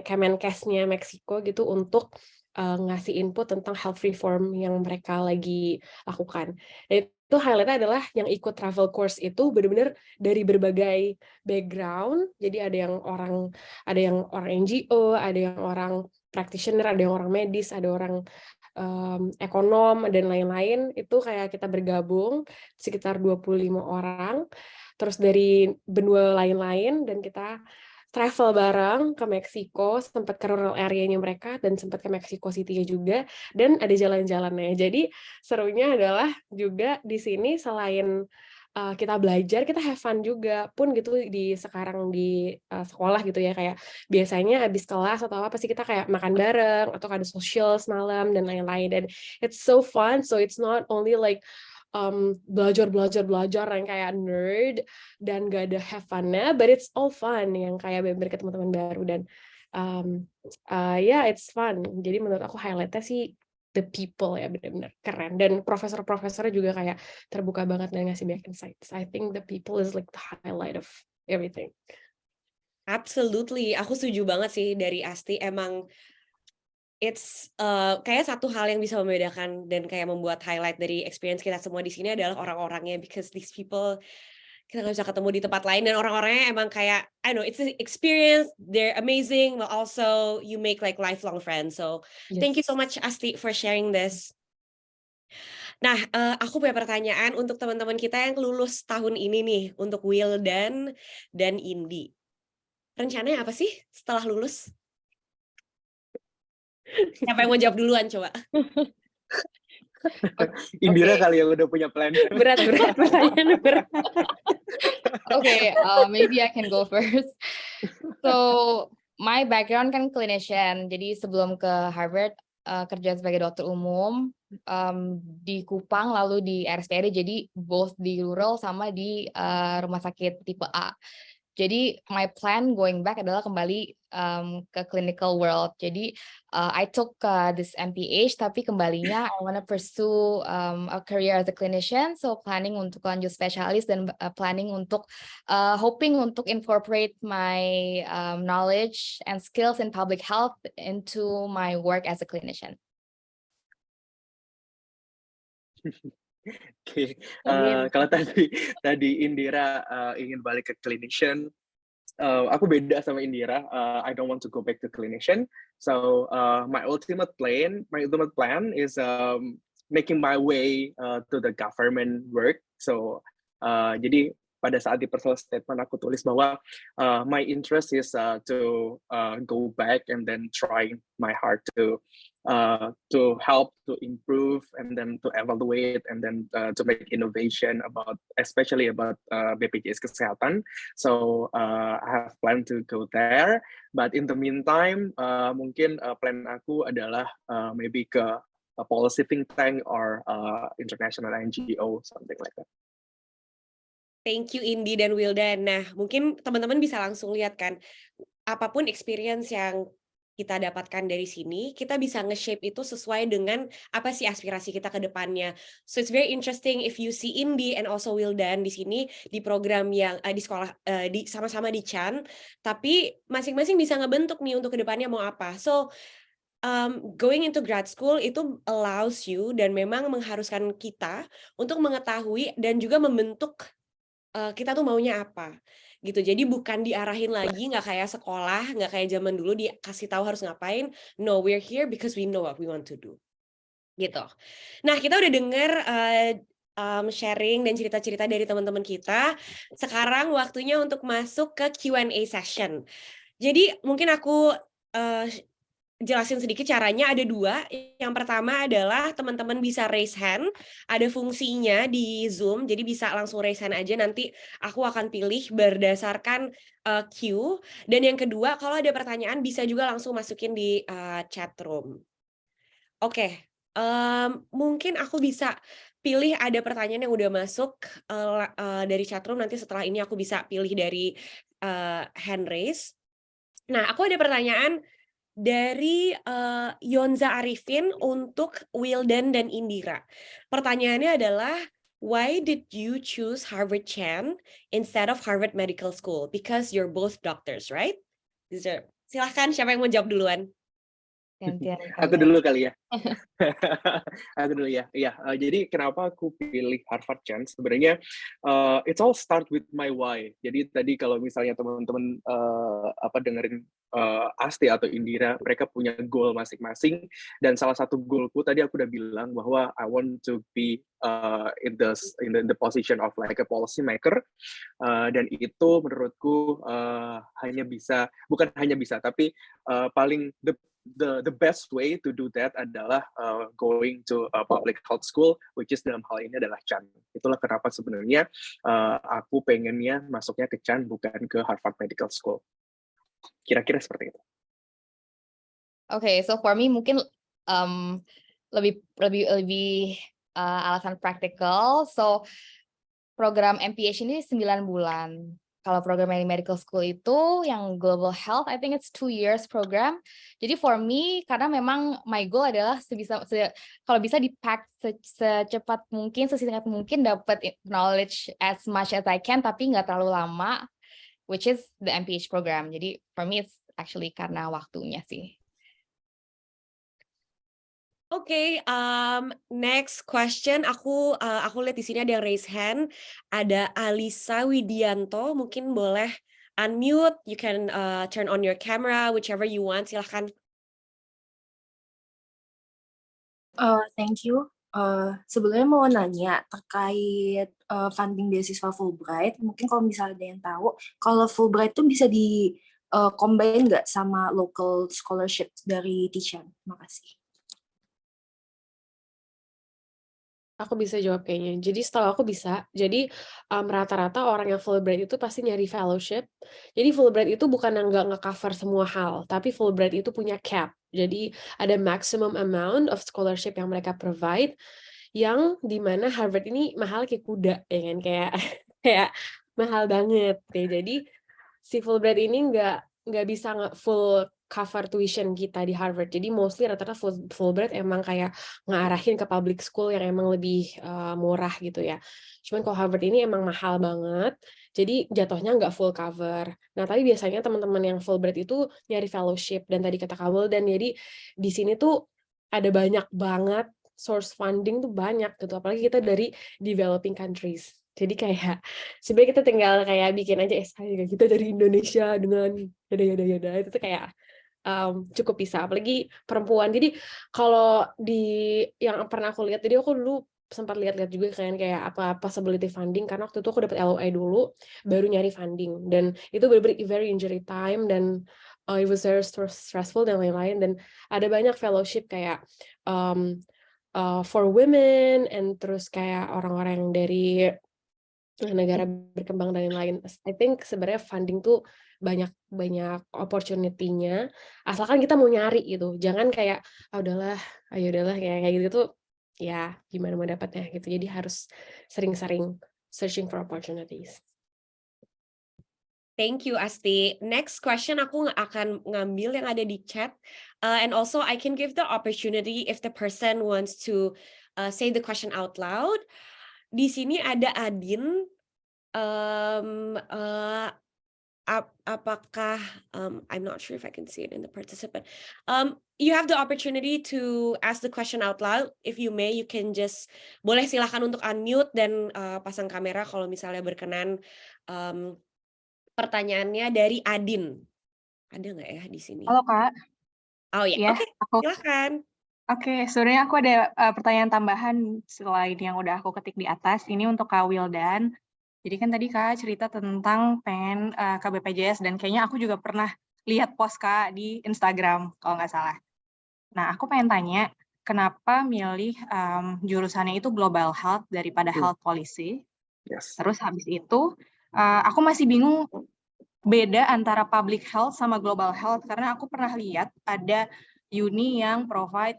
Kemenkesnya Meksiko gitu untuk ngasih input tentang health reform yang mereka lagi lakukan. Dan itu highlight-nya adalah yang ikut travel course itu benar-benar dari berbagai background, jadi ada yang orang NGO, ada yang orang practitioner, ada yang orang medis, ada orang ekonom, dan lain-lain. Itu kayak kita bergabung sekitar 25 orang, terus dari benua lain-lain, dan kita travel bareng ke Meksiko, sempat ke rural area-nya mereka, dan sempat ke Mexico City juga, dan ada jalan-jalannya. Jadi serunya adalah juga di sini selain kita belajar, kita have fun juga pun gitu sekarang di sekolah gitu ya, kayak biasanya habis kelas atau apa sih kita kayak makan bareng atau ada social semalam dan lain-lain, dan it's so fun, so it's not only like belajar yang kayak nerd dan gak ada have fun-nya, but it's all fun yang kayak bener-bener ketemu teman baru, dan it's fun. Jadi menurut aku highlight-nya sih the people ya, benar-benar keren, dan profesor-profesornya juga kayak terbuka banget dan ngasih banyak insights. I think the people is like the highlight of everything. Absolutely, aku setuju banget sih dari Asti. Emang it's kayak satu hal yang bisa membedakan dan kayak membuat highlight dari experience kita semua di sini adalah orang-orangnya, because these people kita nggak bisa ketemu di tempat lain, dan orang-orangnya emang kayak I know it's an experience, they're amazing, but also you make like lifelong friends. So thank you so much Asti for sharing this. Nah, aku punya pertanyaan untuk teman-teman kita yang lulus tahun ini nih, untuk Wildan dan Indi. Rencananya apa sih setelah lulus? Siapa yang mau jawab duluan coba? Indira kali yang udah punya plan. Berat pertanyaan berat. Okay, maybe I can go first. So my background kan clinician, jadi sebelum ke Harvard kerja sebagai dokter umum di Kupang, lalu di RSPAD, jadi both di rural sama di rumah sakit tipe A. Jadi my plan going back adalah kembali ke clinical world. Jadi I took this MPH, tapi kembalinya I wanna pursue a career as a clinician. So planning untuk lanjut spesialis, dan planning untuk hoping untuk incorporate my knowledge and skills in public health into my work as a clinician. Oke, kalau tadi Indira ingin balik ke clinician, aku beda sama Indira. I don't want to go back to clinician. So my ultimate plan is making my way to the government work. So jadi pada saat di personal statement aku tulis bahwa my interest is to go back and then trying my hard to to help to improve and then to evaluate and then to make innovation especially about BPJS Kesehatan. So I have planned to go there, but in the meantime mungkin plan aku adalah maybe ke a policy think tank or international NGO, something like that. Thank you Indi dan Wildan. Nah, mungkin teman-teman bisa langsung lihat kan, apapun experience yang kita dapatkan dari sini, kita bisa nge-shape itu sesuai dengan apa sih aspirasi kita ke depannya. So it's very interesting if you see Indi and also Wildan di sini di program yang di sekolah sama-sama di Chan, tapi masing-masing bisa ngebentuk nih untuk ke depannya mau apa. So going into grad school itu allows you dan memang mengharuskan kita untuk mengetahui dan juga membentuk kita tuh maunya apa gitu. Jadi bukan diarahin lagi, nggak kayak sekolah, nggak kayak zaman dulu dikasih tahu harus ngapain. No, we're here because we know what we want to do gitu. Nah, kita udah denger sharing dan cerita-cerita dari teman-teman kita. Sekarang waktunya untuk masuk ke Q&A session. Jadi mungkin aku jelasin sedikit caranya. Ada dua. Yang pertama adalah teman-teman bisa raise hand. Ada fungsinya di Zoom, jadi bisa langsung raise hand aja. Nanti aku akan pilih berdasarkan queue. Dan yang kedua, kalau ada pertanyaan bisa juga langsung masukin di chat room. Oke, mungkin aku bisa pilih ada pertanyaan yang udah masuk dari chat room. Nanti setelah ini aku bisa pilih dari hand raise. Nah, aku ada pertanyaan dari Yonza Arifin untuk Wildan dan Indira. Pertanyaannya adalah, why did you choose Harvard Chan instead of Harvard Medical School? Because you're both doctors, right? Silahkan, siapa yang mau jawab duluan? Gantian Aku dulu kali ya. Aku dulu ya. Iya, jadi kenapa aku pilih Harvard Chan? Sebenarnya it's all start with my why. Jadi tadi kalau misalnya teman-teman dengerin Asti atau Indira, mereka punya goal masing-masing, dan salah satu goalku tadi aku udah bilang bahwa I want to be in the position of like a policy maker, dan itu menurutku bukan hanya bisa, tapi paling the best way to do that adalah going to a public health school, which is dalam hal ini adalah Chan. Itulah kenapa sebenarnya aku pengennya masuknya ke Chan, bukan ke Harvard Medical School. Kira-kira seperti itu. Okay, so for me mungkin lebih alasan praktikal. So program MPH ini 9 bulan. Kalau program medical school itu yang global health, I think it's 2 years program. Jadi for me, karena memang my goal adalah kalau bisa di-pack secepat mungkin, sesingkat mungkin dapat knowledge as much as I can, tapi nggak terlalu lama, which is the MPH program. Jadi for me, it's actually karena waktunya sih. Oke, next question. Aku lihat di sini ada yang raise hand. Ada Alisa Widianto, mungkin boleh unmute. You can turn on your camera, whichever you want. Silahkan. Thank you. Sebelumnya mau nanya terkait funding beasiswa Fulbright. Mungkin kalau misalnya ada yang tahu, kalau Fulbright itu bisa di combine nggak sama local scholarship dari Tichan? Makasih. Aku bisa jawab kayaknya. Jadi setahu aku bisa. Jadi rata-rata orang yang Fulbright itu pasti nyari fellowship. Jadi Fulbright itu bukan yang nggak nge-cover semua hal, tapi Fulbright itu punya cap. Jadi ada maximum amount of scholarship yang mereka provide, yang dimana Harvard ini mahal kayak kuda, ya kan? Kayak mahal banget. Jadi si Fulbright ini nggak bisa full cover tuition kita di Harvard. Jadi mostly rata-rata Fulbright emang kayak ngarahin ke public school yang emang lebih murah gitu ya. Cuman kalau Harvard ini emang mahal banget, jadi jatuhnya nggak full cover. Nah, tapi biasanya teman-teman yang Fulbright itu nyari fellowship, dan tadi kata Kawul, dan jadi di sini tuh ada banyak banget source funding tuh banyak gitu, apalagi kita dari developing countries. Jadi kayak sebenarnya kita tinggal kayak bikin aja kita dari Indonesia dengan yada itu tuh kayak cukup bisa, apalagi perempuan. Jadi kalau di yang pernah aku lihat, jadi aku dulu sempat lihat-lihat juga kan kayak apa possibility funding, karena waktu itu aku dapat LOA dulu baru nyari funding, dan itu benar-benar very injury time, dan it was very stressful dan lain-lain, dan ada banyak fellowship kayak for women, and terus kayak orang-orang yang dari negara berkembang dan lain-lain. I think sebenarnya funding tuh banyak opportunity-nya, asalkan kita mau nyari gitu. Jangan kayak udahlah, ayo udahlah kayak gitu tuh ya gimana mau dapatnya gitu. Jadi harus sering-sering searching for opportunities. Thank you, Asti. Next question aku akan ngambil yang ada di chat. And also I can give the opportunity if the person wants to say the question out loud. Di sini ada Adin. Apakah I'm not sure if I can see it in the participant. You have the opportunity to ask the question out loud. If you may, you can just boleh silahkan untuk unmute dan pasang kamera kalau misalnya berkenan. Pertanyaannya dari Adin. Ada nggak ya di sini? Halo Kak. Oh ya, Ya, oke, silakan. Oke, sebenarnya aku ada pertanyaan tambahan selain yang udah aku ketik di atas. Ini untuk Kak Wildan. Jadi kan tadi Kak cerita tentang pengen KBPJS, dan kayaknya aku juga pernah lihat post Kak di Instagram kalau nggak salah. Nah, aku pengen tanya, kenapa milih jurusannya itu Global Health daripada Health Policy? Yes. Terus habis itu, aku masih bingung beda antara public health sama global health, karena aku pernah lihat ada uni yang provide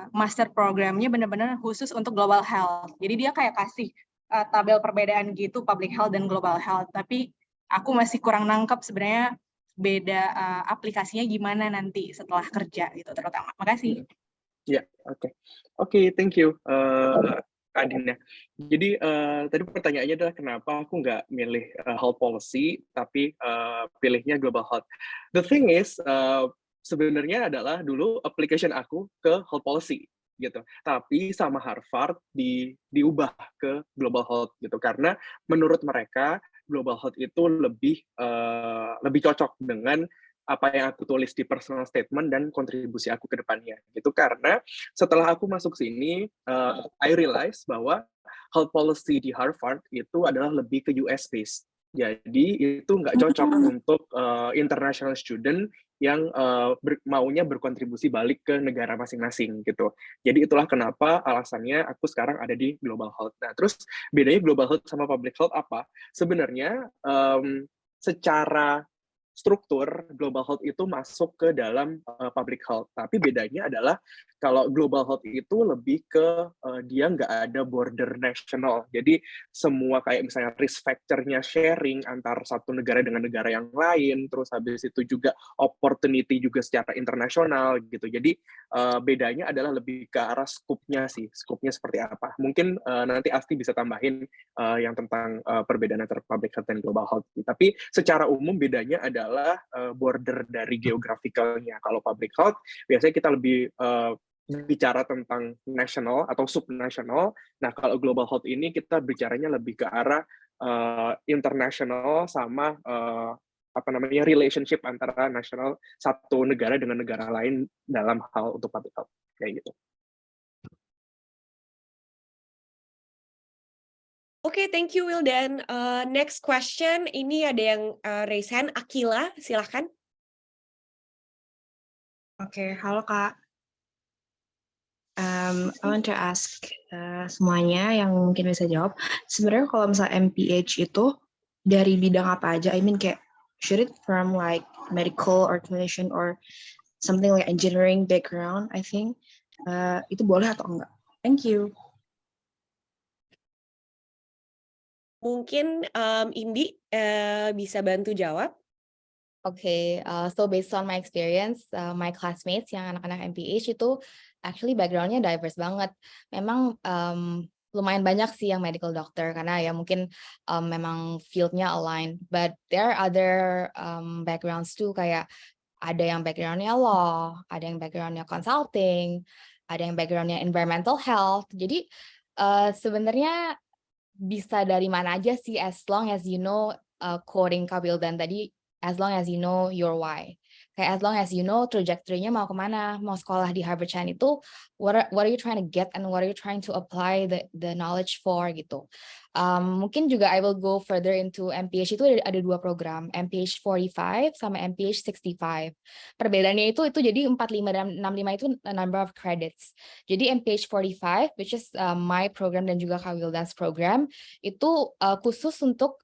master programnya benar-benar khusus untuk global health. Jadi dia kayak kasih tabel perbedaan gitu, public health dan global health. Tapi aku masih kurang nangkep sebenarnya beda aplikasinya gimana nanti setelah kerja gitu terutama. Makasih. Ya, oke, thank you. Adin ya. Jadi tadi pertanyaannya adalah kenapa aku nggak milih health policy tapi pilihnya global health. The thing is sebenarnya adalah dulu application aku ke health policy gitu. Tapi sama Harvard diubah ke global health gitu karena menurut mereka global health itu lebih cocok dengan apa yang aku tulis di personal statement dan kontribusi aku ke depannya gitu, karena setelah aku masuk sini I realize bahwa health policy di Harvard itu adalah lebih ke US based, jadi itu nggak cocok untuk international student yang maunya berkontribusi balik ke negara masing-masing gitu. Jadi itulah kenapa alasannya aku sekarang ada di global health. Nah terus bedanya global health sama public health apa? Sebenarnya secara struktur global health itu masuk ke dalam public health, tapi bedanya adalah kalau global health itu lebih ke dia nggak ada border national, jadi semua kayak misalnya risk factor-nya sharing antar satu negara dengan negara yang lain, terus habis itu juga opportunity juga secara internasional gitu. Jadi bedanya adalah lebih ke arah scope-nya sih, scope-nya seperti apa. Mungkin nanti Asti bisa tambahin yang tentang perbedaan antara public health dan global health. Tapi secara umum bedanya adalah border dari geografikalnya. Kalau public health biasanya kita lebih bicara tentang national atau subnasional. Nah kalau global health ini kita bicaranya lebih ke arah international sama relationship antara nasional satu negara dengan negara lain dalam hal untuk public health kayak gitu. Oke, thank you Wildan. Next question, ini ada yang raise hand, Akila, silahkan. Oke, halo Kak. I want to ask semuanya yang mungkin bisa jawab. Sebenarnya kalau misalnya MPH itu dari bidang apa aja? I mean kayak should it from like medical or clinician or something like engineering background? I think itu boleh atau enggak? Thank you. Mungkin Indi bisa bantu jawab. Okay, so based on my experience, my classmates yang anak-anak MPH itu actually background-nya diverse banget. Memang lumayan banyak sih yang medical doctor karena ya mungkin memang field-nya aligned. But there are other backgrounds too, kayak ada yang background-nya law, ada yang background-nya consulting, ada yang background-nya environmental health. Jadi sebenarnya bisa dari mana aja sih, as long as you know, quoting Kak Wildan tadi, as long as you know your why. Kayak as long as you know trajectory-nya mau kemana, mau sekolah di Harvard Chan itu, what are you trying to get and what are you trying to apply the knowledge for gitu. Mungkin juga I will go further into MPH itu ada 2 program, MPH 45 sama MPH 65. Perbedaannya itu jadi 45 dan 65 itu number of credits. Jadi MPH 45, which is my program dan juga Kak Wilda's program, itu khusus untuk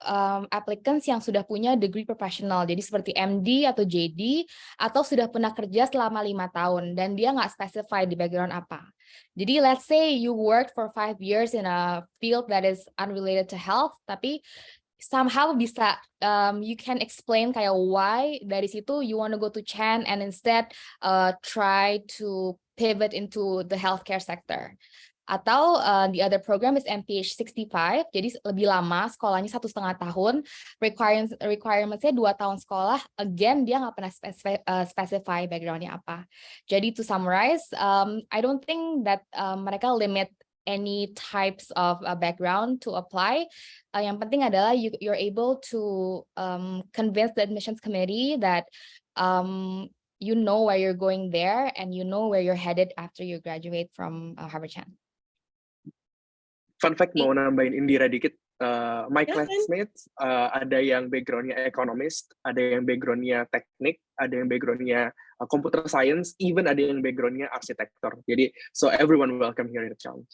applicants yang sudah punya degree professional. Jadi seperti MD atau JD, atau sudah pernah kerja selama 5 tahun, dan dia nggak specify di background apa. Jadi let's say you worked for 5 years in a field that is unrelated to health, tapi somehow bisa you can explain kayak why dari situ you want to go to Chan and instead try to pivot into the healthcare sector. Atau the other program is MPH 65, jadi lebih lama, sekolahnya 1,5 tahun, requirements-nya 2 tahun sekolah, again dia nggak pernah specify background-nya apa. Jadi to summarize, I don't think that mereka limit any types of background to apply. Yang penting adalah you're able to convince the admissions committee that you know where you're going there and you know where you're headed after you graduate from Harvard Chan. Fun fact, mau nambahin Indira dikit, my Silakan. classmates ada yang background-nya economist, ada yang background-nya teknik, ada yang background-nya computer science, even ada yang background-nya arsitektur. Jadi, so everyone welcome here at Chan.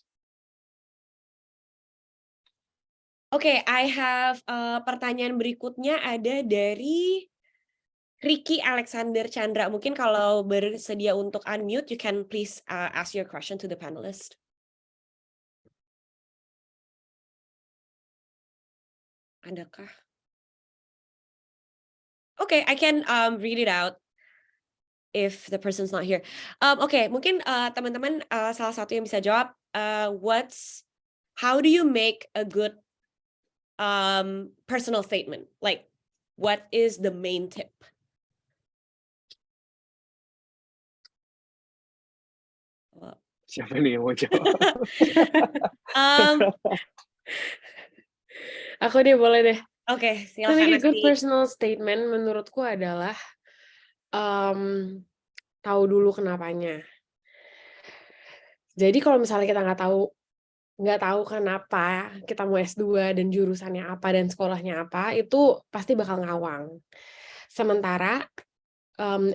Oke, I have pertanyaan berikutnya ada dari Ricky Alexander Chandra. Mungkin kalau bersedia untuk unmute, you can please ask your question to the panelist. Adakah? Okay, I can read it out if the person's not here. Okay, mungkin teman-teman salah satu yang bisa jawab, how do you make a good personal statement? Like, what is the main tip? Siapa nih yang mau jawab? Aku deh, boleh deh. Oke, To make a silakan good Asti. personal statement menurutku adalah tahu dulu kenapanya. Jadi kalau misalnya kita nggak tahu kenapa kita mau S2 dan jurusannya apa dan sekolahnya apa, itu pasti bakal ngawang. Sementara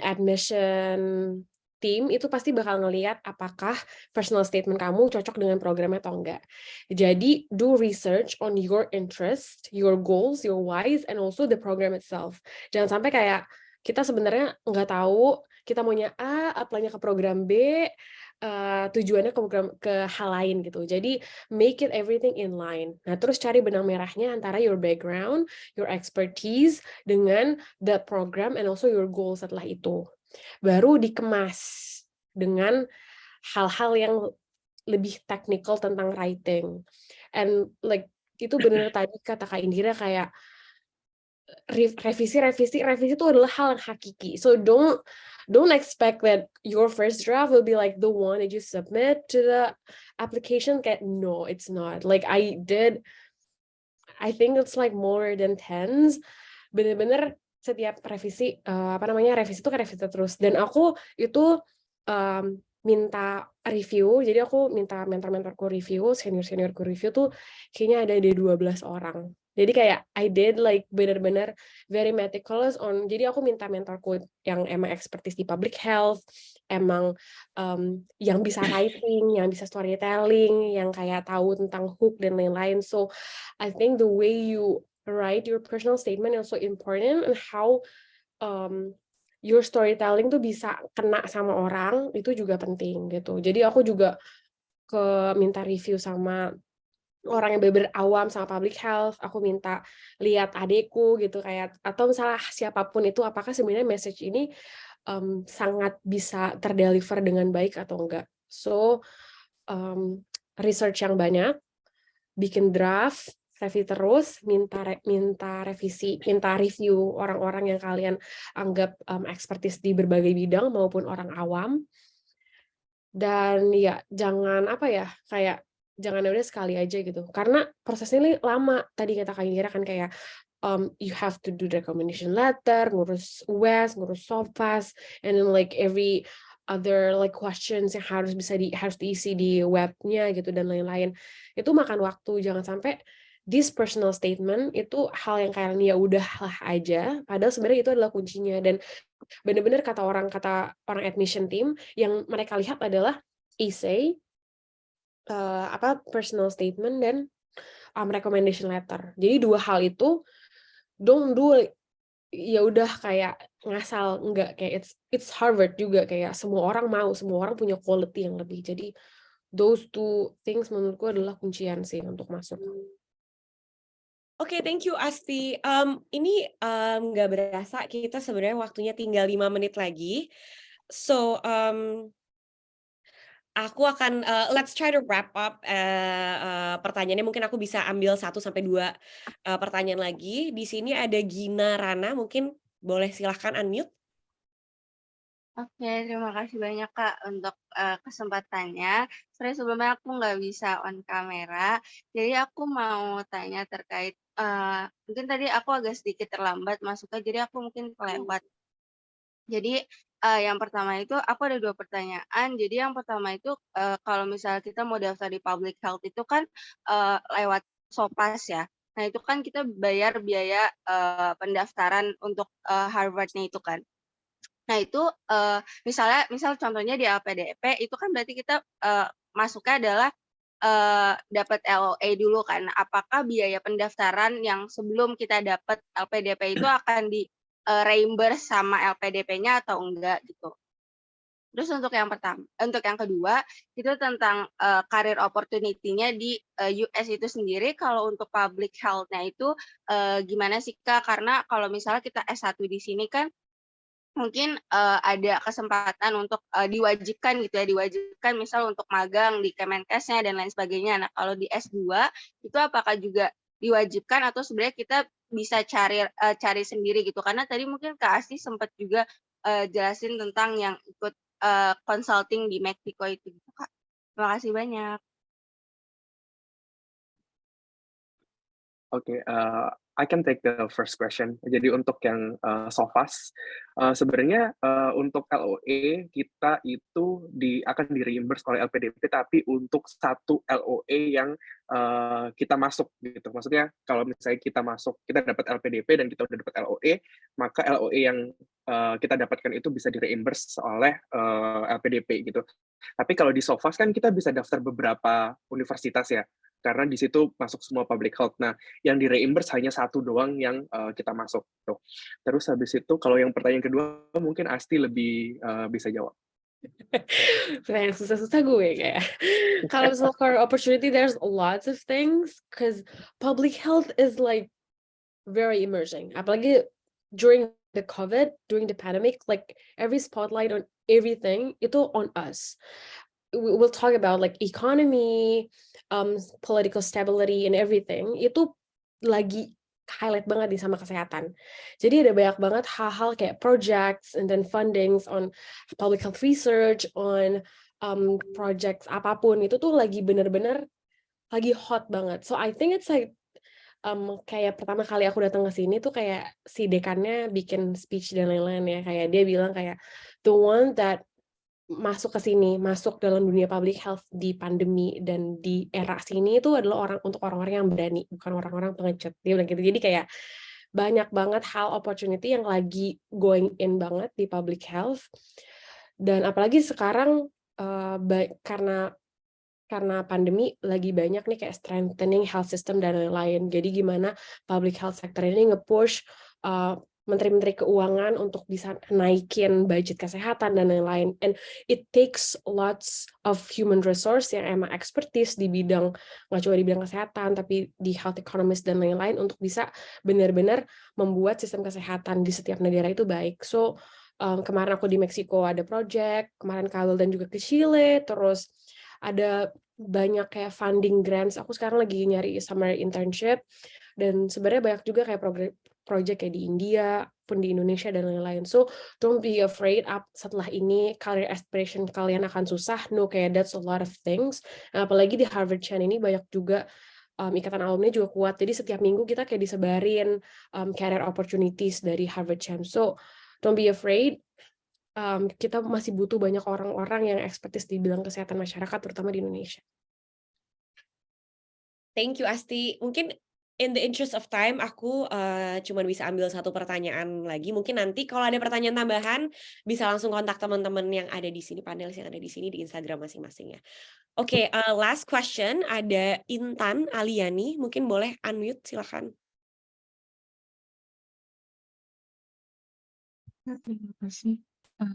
admission team itu pasti bakal ngelihat apakah personal statement kamu cocok dengan programnya atau enggak. Jadi do research on your interest, your goals, your whys, and also the program itself. Jangan sampai kayak kita sebenarnya nggak tahu, kita maunya A, apply-nya ke program B, tujuannya ke hal lain gitu. Jadi make it everything in line. Nah, terus cari benang merahnya antara your background, your expertise dengan the program and also your goals setelah itu. Baru dikemas dengan hal-hal yang lebih technical tentang writing. And like itu benar tadi kata Kak Indira kayak revisi itu adalah hal yang hakiki. So don't expect that your first draft will be like the one that you submit to the application. Kayak no, it's not. Like I think it's like more than tens. Bener-bener setiap revisi revisi itu kan revisi terus, dan aku itu minta review, jadi aku minta mentor-mentorku review, senior-seniorku review tuh kayaknya ada 12 orang. Jadi kayak I did like bener-bener very meticulous on, jadi aku minta mentorku yang emang expertise di public health, emang yang bisa writing, yang bisa storytelling, yang kayak tahu tentang hook dan lain-lain. So I think the way you write your personal statement is so important, and how your storytelling tuh bisa kena sama orang, itu juga penting gitu. Jadi aku juga minta review sama orang yang bener-bener awam sama public health, aku minta lihat adekku gitu kayak, atau misalnya siapapun itu, apakah sebenarnya message ini sangat bisa terdeliver dengan baik atau enggak. So research yang banyak, bikin draft, review terus, minta revisi, minta review orang-orang yang kalian anggap expertise di berbagai bidang maupun orang awam. Dan ya jangan jangan udah sekali aja gitu, karena prosesnya ini lama. Tadi kata Kak Indira kan kayak you have to do the recommendation letter, ngurus UAS, ngurus SOPAS, and then like every other like questions yang harus diisi di webnya gitu dan lain-lain. Itu makan waktu. Jangan sampai this personal statement itu hal yang kalian ya udahlah aja, padahal sebenarnya itu adalah kuncinya. Dan benar-benar kata orang admission team yang mereka lihat adalah essay, personal statement dan recommendation letter. Jadi dua hal itu don't do it ya udah kayak ngasal, enggak, kayak it's Harvard juga, kayak semua orang punya quality yang lebih. Jadi those two things menurutku adalah kuncian sih untuk masuk. Oke, thank you Asti. Ini nggak berasa kita sebenarnya waktunya tinggal 5 menit lagi. So aku akan let's try to wrap up pertanyaannya. Mungkin aku bisa ambil 1 sampai 2 pertanyaan lagi. Di sini ada Gina Rana, mungkin boleh silahkan unmute. Oke, terima kasih banyak Kak untuk kesempatannya. Sebenarnya sebelumnya aku nggak bisa on kamera, jadi aku mau tanya terkait, mungkin tadi aku agak sedikit terlambat masuknya, jadi aku mungkin kelewat. Jadi yang pertama itu aku ada 2 pertanyaan. Jadi yang pertama itu kalau misalnya kita mau daftar di public health itu kan lewat Sopas ya. Nah itu kan kita bayar biaya pendaftaran untuk Harvard-nya itu kan. Nah itu misal contohnya di LPDP itu kan berarti kita masuknya adalah dapat LOA dulu kan. Apakah biaya pendaftaran yang sebelum kita dapat LPDP itu akan di reimburse sama LPDP-nya atau enggak gitu. Terus untuk yang kedua itu tentang career opportunity-nya di US itu sendiri. Kalau untuk public health-nya itu gimana sih Kak? Karena kalau misalnya kita S1 di sini kan mungkin ada kesempatan untuk diwajibkan misal untuk magang di Kemenkesnya dan lain sebagainya. Nah kalau di S2 itu apakah juga diwajibkan atau sebenarnya kita bisa cari sendiri gitu? Karena tadi mungkin Kak Asti sempat juga jelasin tentang yang ikut consulting di Meksiko itu gitu Kak. Terima kasih banyak. Oke, I can take the first question. Jadi untuk yang Sophas, sebenarnya untuk LOA kita itu akan di-reimburse oleh LPDP, tapi untuk satu LOA yang kita masuk gitu. Maksudnya kalau misalnya kita dapat LPDP dan kita udah dapat LOA, maka LOA yang kita dapatkan itu bisa di-reimburse oleh LPDP gitu. Tapi kalau di Sophas kan kita bisa daftar beberapa universitas ya, karena di situ masuk semua public health. Nah, yang di-reimburse hanya satu doang yang kita masuk. Tuh. Terus habis itu, kalau yang pertanyaan kedua, mungkin Asti lebih bisa jawab. Pertanyaan susah-susah gue kayak. Kalau misalnya career opportunity, there's lots of things, because public health is like very emerging. Apalagi during the COVID, during the pandemic, like every spotlight on everything, itu on us. We'll talk about like economy, political stability and everything, itu lagi highlight banget sama kesehatan. Jadi ada banyak banget hal-hal kayak projects and then fundings on public health research, on projects apapun, itu tuh lagi bener-bener lagi hot banget. So I think it's like kayak pertama kali aku datang ke sini tuh kayak si dekannya bikin speech dan lain-lain ya, kayak dia bilang kayak the one that masuk dalam dunia public health di pandemi dan di era sini itu adalah untuk orang-orang yang berani, bukan orang-orang pengecut. Dia bilang gitu. Jadi kayak banyak banget hal opportunity yang lagi going in banget di public health. Dan apalagi sekarang karena pandemi lagi banyak nih kayak strengthening health system dan lain-lain. Jadi gimana public health sector ini nge-push menteri-menteri keuangan untuk bisa naikin budget kesehatan dan lain-lain. And it takes lots of human resource yang emang expertise di bidang, nggak cuma di bidang kesehatan, tapi di health economist dan lain-lain untuk bisa benar-benar membuat sistem kesehatan di setiap negara itu baik. So, kemarin aku di Meksiko ada project, kemarin Khalil dan juga ke Chile, terus ada banyak kayak funding grants. Aku sekarang lagi nyari summer internship, dan sebenarnya banyak juga kayak project kayak di India, pun di Indonesia dan lain-lain. So don't be afraid setelah ini career aspiration kalian akan susah. No, kayak that's a lot of things. Nah, apalagi di Harvard Chan ini banyak juga ikatan alumni juga kuat. Jadi setiap minggu kita kayak disebarin career opportunities dari Harvard Chan. So don't be afraid. Kita masih butuh banyak orang-orang yang expertise di bidang kesehatan masyarakat, terutama di Indonesia. Thank you Asti. Mungkin in the interest of time, aku cuman bisa ambil satu pertanyaan lagi. Mungkin nanti kalau ada pertanyaan tambahan, bisa langsung kontak teman-teman yang ada di sini, panelis yang ada di sini di Instagram masing-masing ya. Oke, last question, ada Intan Aliani, mungkin boleh unmute, silakan. Terima kasih.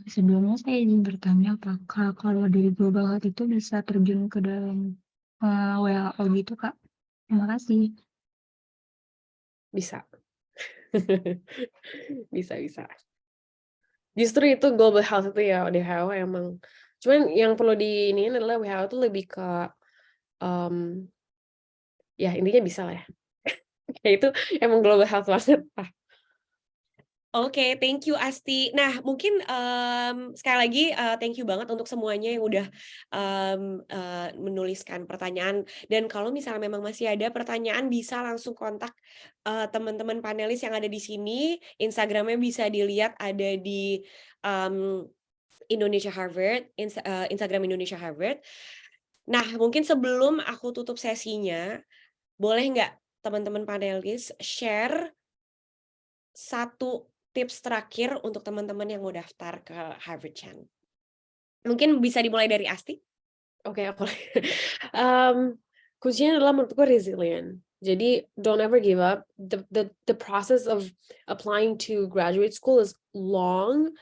Sebelumnya saya ingin bertanya apakah kalau dari Global Health itu bisa terjun ke dalam WHO gitu, Kak? Terima kasih. Bisa. Bisa. Justru itu global health itu ya WHO emang. Cuman yang perlu diiniin adalah WHO itu lebih ke ya intinya bisa lah ya. Kayak itu emang global health banget. Oke, thank you Asti. Nah, mungkin sekali lagi thank you banget untuk semuanya yang udah menuliskan pertanyaan. Dan kalau misalnya memang masih ada pertanyaan, bisa langsung kontak teman-teman panelis yang ada di sini. Instagramnya bisa dilihat ada di Indonesia Harvard, Instagram Indonesia Harvard. Nah, mungkin sebelum aku tutup sesinya, boleh nggak teman-teman panelis share satu tips terakhir untuk teman-teman yang mau daftar ke Harvard Chan. Mungkin bisa dimulai dari Asti. Oke, aku kuncinya adalah menurutku resilient. Jadi don't ever give up. The process of applying to graduate school is long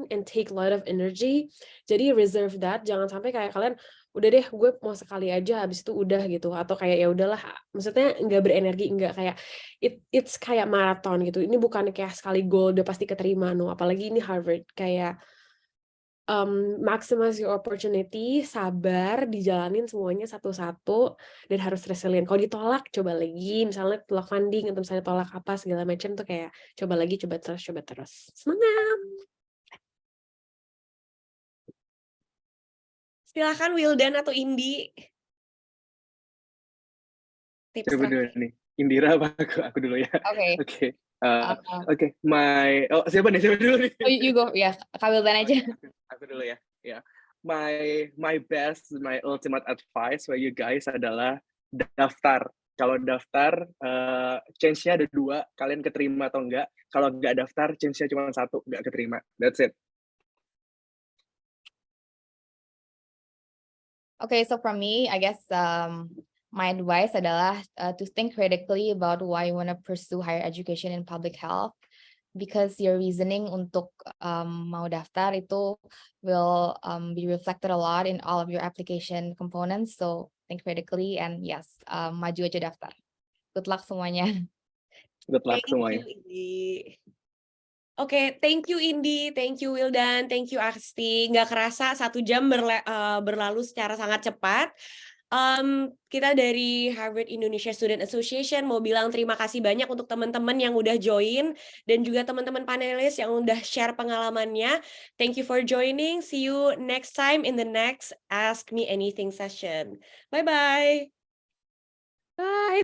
and take a lot of energy. Jadi reserve that. Jangan sampai kayak kalian udah deh gue mau sekali aja habis itu udah gitu, atau kayak ya udahlah, maksudnya nggak berenergi, nggak kayak it's kayak maraton gitu. Ini bukan kayak sekali goal udah pasti keterima, no. Apalagi ini Harvard, kayak maximize your opportunity, sabar, dijalanin semuanya satu-satu, dan harus resilient. Kalau ditolak, coba lagi, misalnya tolak funding, atau misalnya tolak apa, segala macam tuh kayak coba lagi, coba terus. Semangat! Silakan Wildan atau Indi. Tips Coba dulu nih, Indira apa aku dulu ya? Oke. Oke, siapa dulu nih? Oh, you go, ya, Kak Wildan aja. Aku dulu ya. My best, my ultimate advice for you guys adalah daftar. Kalau daftar, chance-nya ada 2, kalian keterima atau enggak. Kalau enggak daftar, chance-nya cuma 1, enggak keterima. That's it. Okay, so for me, I guess my advice adalah to think critically about why you want to pursue higher education in public health, because your reasoning untuk mau daftar itu will be reflected a lot in all of your application components. So think critically and yes, maju aja daftar. Good luck semuanya. Good luck semuanya. Oke, thank you Indi, thank you Wildan, thank you Asti. Nggak kerasa 1 jam berlalu secara sangat cepat. Kita dari Harvard Indonesia Student Association mau bilang terima kasih banyak untuk teman-teman yang udah join, dan juga teman-teman panelis yang udah share pengalamannya. Thank you for joining. See you next time in the next Ask Me Anything session. Bye-bye. Bye!